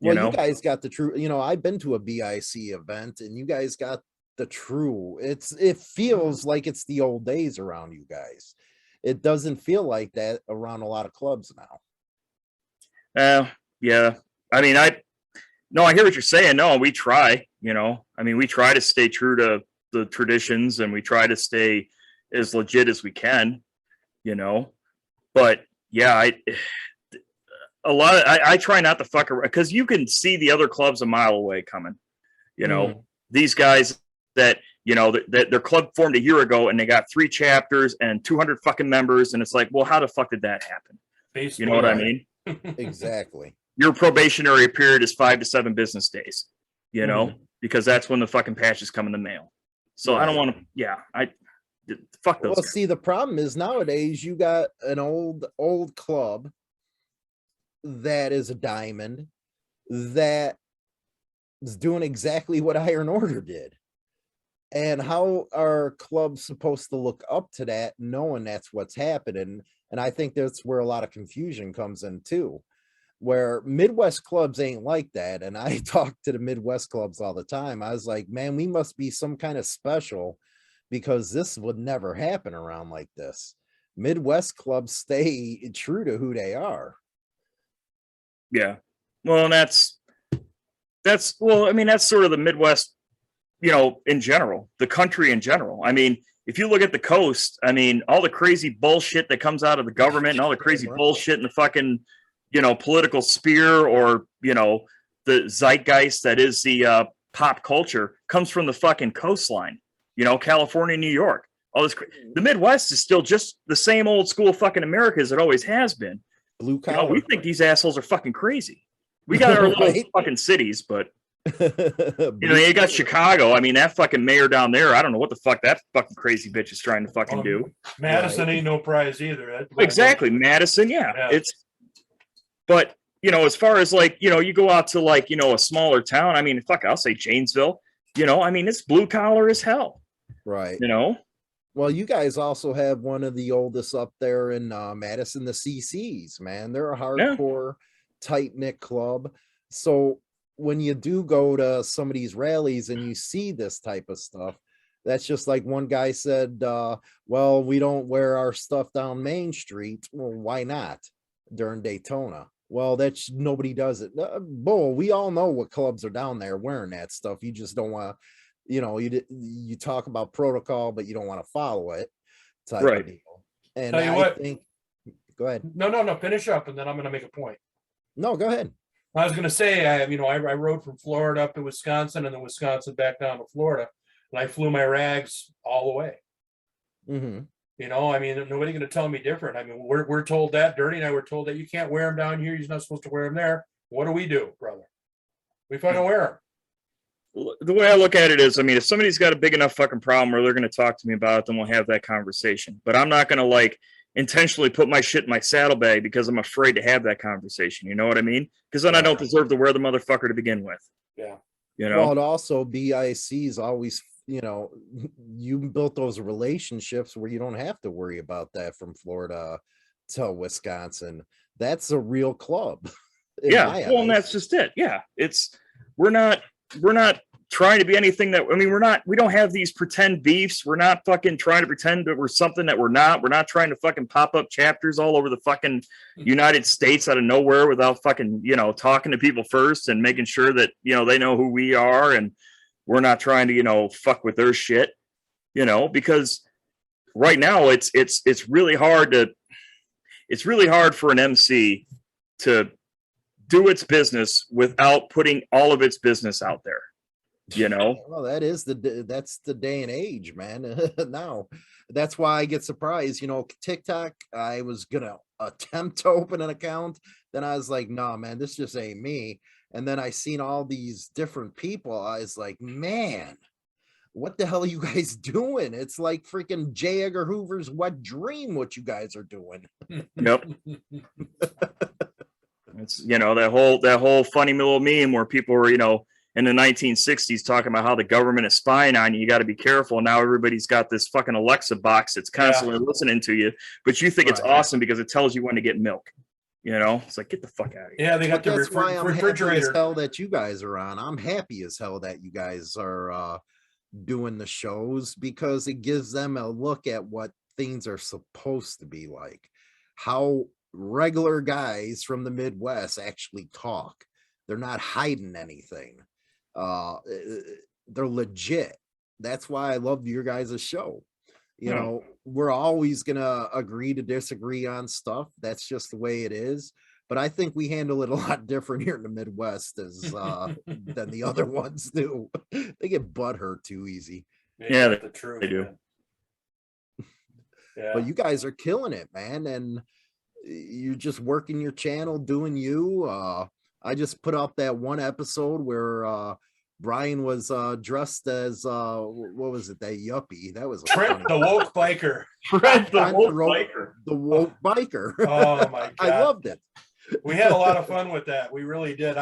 You guys got the true, I've been to a BIC event and you guys got the true. It feels like it's the old days around you guys. It doesn't feel like that around a lot of clubs now. Yeah. I mean, no, I hear what you're saying. No, we try, we try to stay true to the traditions and we try to stay as legit as we can, but yeah, I try not to fuck around because you can see the other clubs a mile away coming, these guys that, that their club formed a year ago and they got 3 chapters and 200 fucking members. And it's like, well, how the fuck did that happen? Basically, you know what I mean? Exactly. Your probationary period is 5 to 7 business days, because that's when the fucking patches come in the mail. So I don't want to, fuck those. Well, guys. see, the problem is nowadays you got an old club that is a diamond that is doing exactly what Iron Order did. And how are clubs supposed to look up to that, knowing that's what's happening? And I think that's where a lot of confusion comes in too, where Midwest clubs ain't like that. And I talk to the Midwest clubs all the time. I was like, man, we must be some kind of special because this would never happen around like this. Midwest clubs stay true to who they are. Yeah. Well, that's sort of the Midwest, in general, the country in general. I mean, if you look at the coast, I mean, all the crazy bullshit that comes out of the government and all the crazy bullshit in the fucking, political sphere or, the zeitgeist that is the pop culture comes from the fucking coastline, California, New York. All this, the Midwest is still just the same old school fucking America as it always has been. Blue collar. We think these assholes are fucking crazy. We got our little fucking cities, but you got Chicago. I mean, that fucking mayor down there, I don't know what the fuck that fucking crazy bitch is trying to fucking do. Madison ain't no prize either. Exactly. Madison, yeah. But as far as like, you go out to like, a smaller town, I mean, fuck, I'll say Janesville, it's blue collar as hell. Right. Well, you guys also have one of the oldest up there in Madison, the CCs, man. They're a hardcore, tight-knit club. So when you do go to some of these rallies and you see this type of stuff, that's just like one guy said, well, we don't wear our stuff down Main Street. Well, why not during Daytona? Well, that's nobody does it. Bull, we all know what clubs are down there wearing that stuff. You just don't want to, you talk about protocol, but you don't want to follow it. type Right. of deal. And Tell you I what. think, go ahead. No, finish up, and then I'm going to make a point. No, go ahead. I was going to say, I rode from Florida up to Wisconsin, and then Wisconsin back down to Florida, and I flew my rags all the way. Mm-hmm. Nobody going to tell me different. I mean, we're told that. Dirty and I were told that you can't wear them down here. You're not supposed to wear them there. What do, brother? We fucking wear them. The way I look at it is, I mean, if somebody's got a big enough fucking problem where they're going to talk to me about it, then we'll have that conversation. But I'm not going to like intentionally put my shit in my saddlebag because I'm afraid to have that conversation. You know what I mean? Because then I don't deserve to wear the motherfucker to begin with. Yeah. You know? Well, and also BIC's always, you built those relationships where you don't have to worry about that from Florida to Wisconsin. That's a real club. Yeah. Well, and that's just it. Yeah. We're not trying to be anything that, we don't have these pretend beefs. We're not fucking trying to pretend that we're something that we're not. We're not trying to fucking pop up chapters all over the fucking United States out of nowhere without fucking, talking to people first and making sure that, they know who we are. And we're not trying to, fuck with their shit, because right now it's really hard for an MC to do its business without putting all of its business out there. Well, that's the day and age, man. Now that's why I get surprised. TikTok, I was gonna attempt to open an account, then I was like, nah, man, this just ain't me. And then I seen all these different people. I was like, man, what the hell are you guys doing? It's like freaking J. Edgar Hoover's wet dream what you guys are doing. Yep. It's that whole funny little meme where people were, in the 1960s talking about how the government is spying on you. You got to be careful. Now everybody's got this fucking Alexa box that's constantly listening to you, but you think it's awesome because it tells you when to get milk. It's like, get the fuck out of here. Yeah, they got the refrigerator. Happy as hell that you guys are on. I'm happy as hell that you guys are doing the shows, because it gives them a look at what things are supposed to be like, how regular guys from the Midwest actually talk. They're not hiding anything. They're legit. That's why I love your guys' show. We're always gonna agree to disagree on stuff. That's just the way it is. But I think we handle it a lot different here in the Midwest than the other ones do. They get butthurt too easy. Yeah, the truth. They do. Yeah. But you guys are killing it, man, and you're just working your channel, doing you. I just put up that one episode where Brian was dressed as what was it? That yuppie. That was Trent, the woke biker. Trent, the woke biker. The woke biker. Oh my god! I loved it. We had a lot of fun with that. We really did.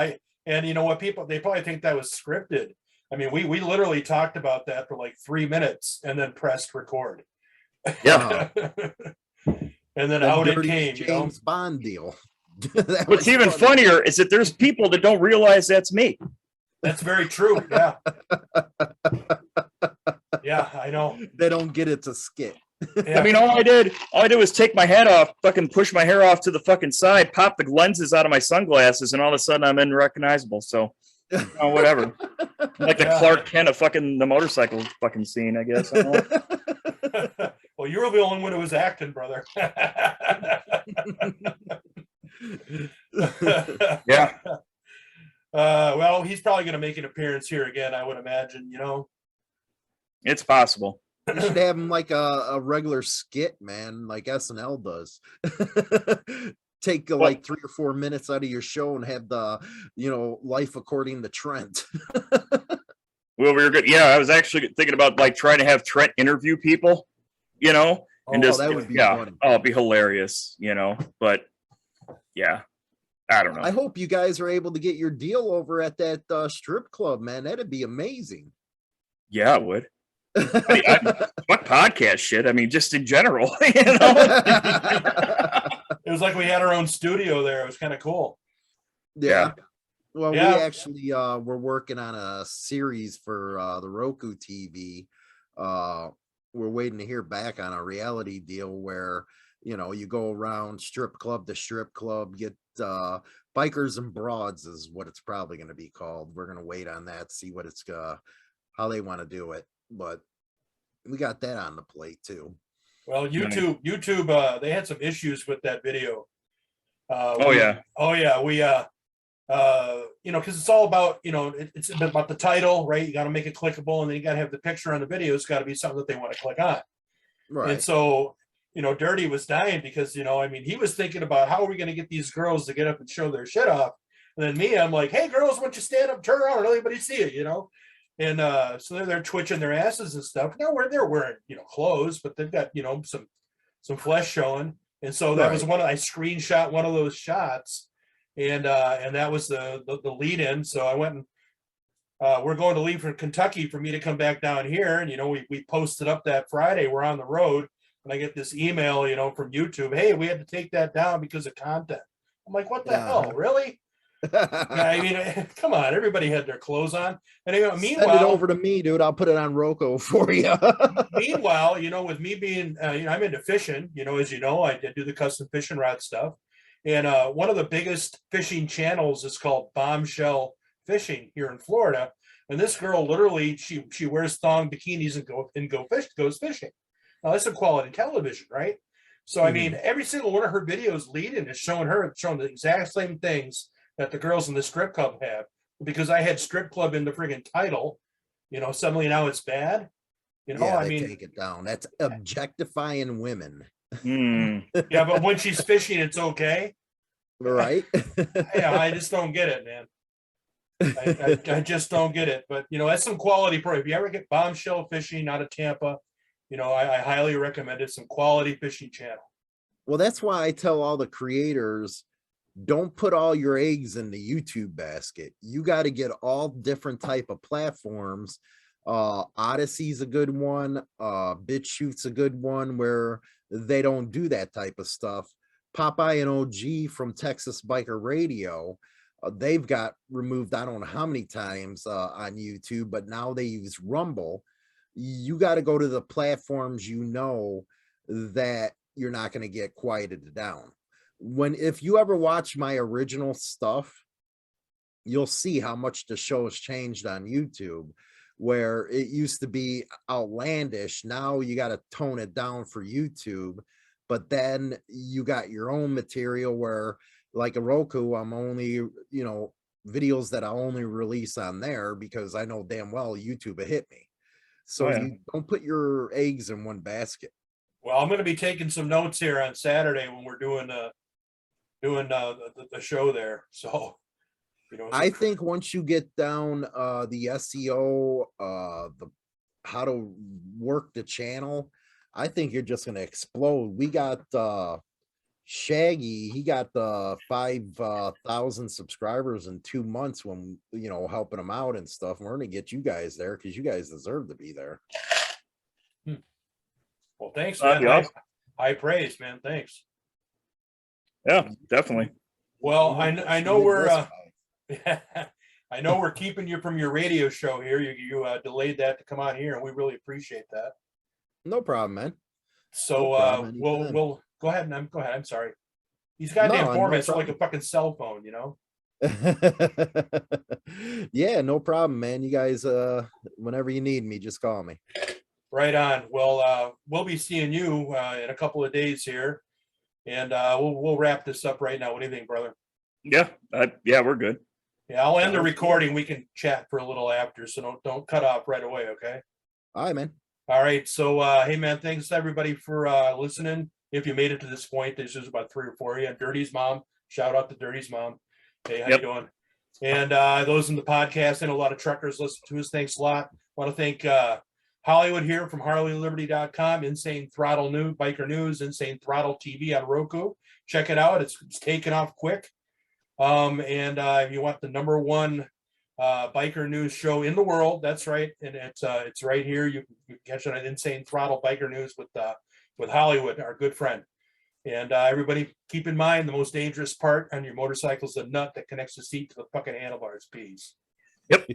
And you know what? They probably think that was scripted. I mean, we literally talked about that for like 3 minutes and then pressed record. Yeah. And then out it came. James Bond deal. What's even funnier is that there's people that don't realize that's me. That's very true. Yeah. Yeah, I know. They don't get it's a skit. Yeah. I mean, all I did was take my head off, fucking push my hair off to the fucking side, pop the lenses out of my sunglasses, and all of a sudden I'm unrecognizable. So, whatever. Like the Clark Kent of fucking the motorcycle fucking scene, I guess. Well, you were the only one who was acting, brother. Yeah. Well, he's probably going to make an appearance here again, I would imagine, It's possible. You should have him like a regular skit, man, like SNL does. Take like 3 or 4 minutes out of your show and have the, life according to Trent. Well, we were good. Yeah, I was actually thinking about like trying to have Trent interview people, and just, that would be funny. Oh, it'd be hilarious, but yeah, I don't know. I hope you guys are able to get your deal over at that strip club, man. That'd be amazing. Yeah, it would. Fuck podcast shit. I mean, just in general, It was like we had our own studio there. It was kind of cool. Yeah. Well, we actually we're working on a series for the Roku TV. We're waiting to hear back on a reality deal where, you go around strip club to strip club, get bikers and broads is what it's probably going to be called. We're going to wait on that, see what how they want to do it. But we got that on the plate too. Well, YouTube, they had some issues with that video. Because it's all about, it's about the title, right? You got to make it clickable, and then you got to have the picture on the video. It's got to be something that they want to click on. Right. And so, Dirty was dying because, he was thinking about how are we going to get these girls to get up and show their shit off. And then me, I'm like, hey, girls, why don't you stand up, turn around, and let everybody see it, And so they're twitching their asses and stuff. Now they're wearing, clothes, but they've got, some flesh showing. And so that was I screenshot one of those shots, and that was the lead in. So I went and we're going to leave for Kentucky for me to come back down here. And, we posted up that Friday, we're on the road, and I get this email, from YouTube. Hey, we had to take that down because of content. I'm like, what the hell? Really? I mean, come on, everybody had their clothes on. And meanwhile, send it over to me, dude. I'll put it on Roku for you. Meanwhile, with me being, I'm into fishing, as you know, I do the custom fishing rod stuff. And one of the biggest fishing channels is called Bombshell Fishing here in Florida. And this girl literally, she wears thong bikinis and goes fishing. Now that's a quality television, right? So I mean, every single one of her videos leading is showing the exact same things that the girls in the strip club have, because I had strip club in the friggin' title, suddenly now it's bad. Take it down. That's objectifying women. Yeah, but when she's fishing, it's okay. Right. Yeah, I just don't get it, man. I just don't get it. But that's some quality pro. If you ever get Bombshell Fishing out of Tampa, I highly recommend it. Some quality fishing channel. Well, that's why I tell all the creators, don't put all your eggs in the YouTube basket. You got to get all different type of platforms. Odyssey's a good one. BitChute's a good one where they don't do that type of stuff. Popeye and OG from Texas Biker Radio, they've got removed I don't know how many times on YouTube, but now they use Rumble. You got to go to the platforms that you're not going to get quieted down. If you ever watch my original stuff, you'll see how much the show has changed on YouTube, where it used to be outlandish. Now you got to tone it down for YouTube, but then you got your own material where, like a Roku, I'm only, videos that I only release on there because I know damn well YouTube will hit me. So you don't put your eggs in one basket. Well, I'm going to be taking some notes here on Saturday when we're doing the show there. So, I think once you get down the SEO, how to work the channel, I think you're just going to explode. We got Shaggy, he got the 5,000 subscribers in 2 months when, helping him out and stuff. We're going to get you guys there because you guys deserve to be there. Well, thanks, man. High praise, man. Thanks. Yeah, definitely. Well, I know we're I know we're keeping you from your radio show here. You delayed that to come on here, and we really appreciate that. No problem, man. So we'll go ahead and go ahead. I'm sorry. These goddamn formats are like a fucking cell phone, Yeah, no problem, man. You guys, whenever you need me, just call me. Right on. Well, we'll be seeing you in a couple of days here, and we'll wrap this up right now. What do you think, brother? Yeah, we're good. Yeah, I'll end the recording. We can chat for a little after, so don't cut off right away, okay? All right, man. All right. So, hey, man, thanks everybody for listening. If you made it to this point, there's just about 3 or 4 of you. Dirty's mom. Shout out to Dirty's mom. Hey, how you doing? And those in the podcast, and a lot of truckers listen to us. Thanks a lot. Want to thank Hollywood here from HarleyLiberty.com, Insane Throttle News, Biker News, Insane Throttle TV on Roku. Check it out. It's taken off quick. And if you want the #1 biker news show in the world, that's right, and it's right here. You can catch it on Insane Throttle Biker News with Hollywood, our good friend. And everybody, keep in mind the most dangerous part on your motorcycle is the nut that connects the seat to the fucking handlebars. Peace. Yep.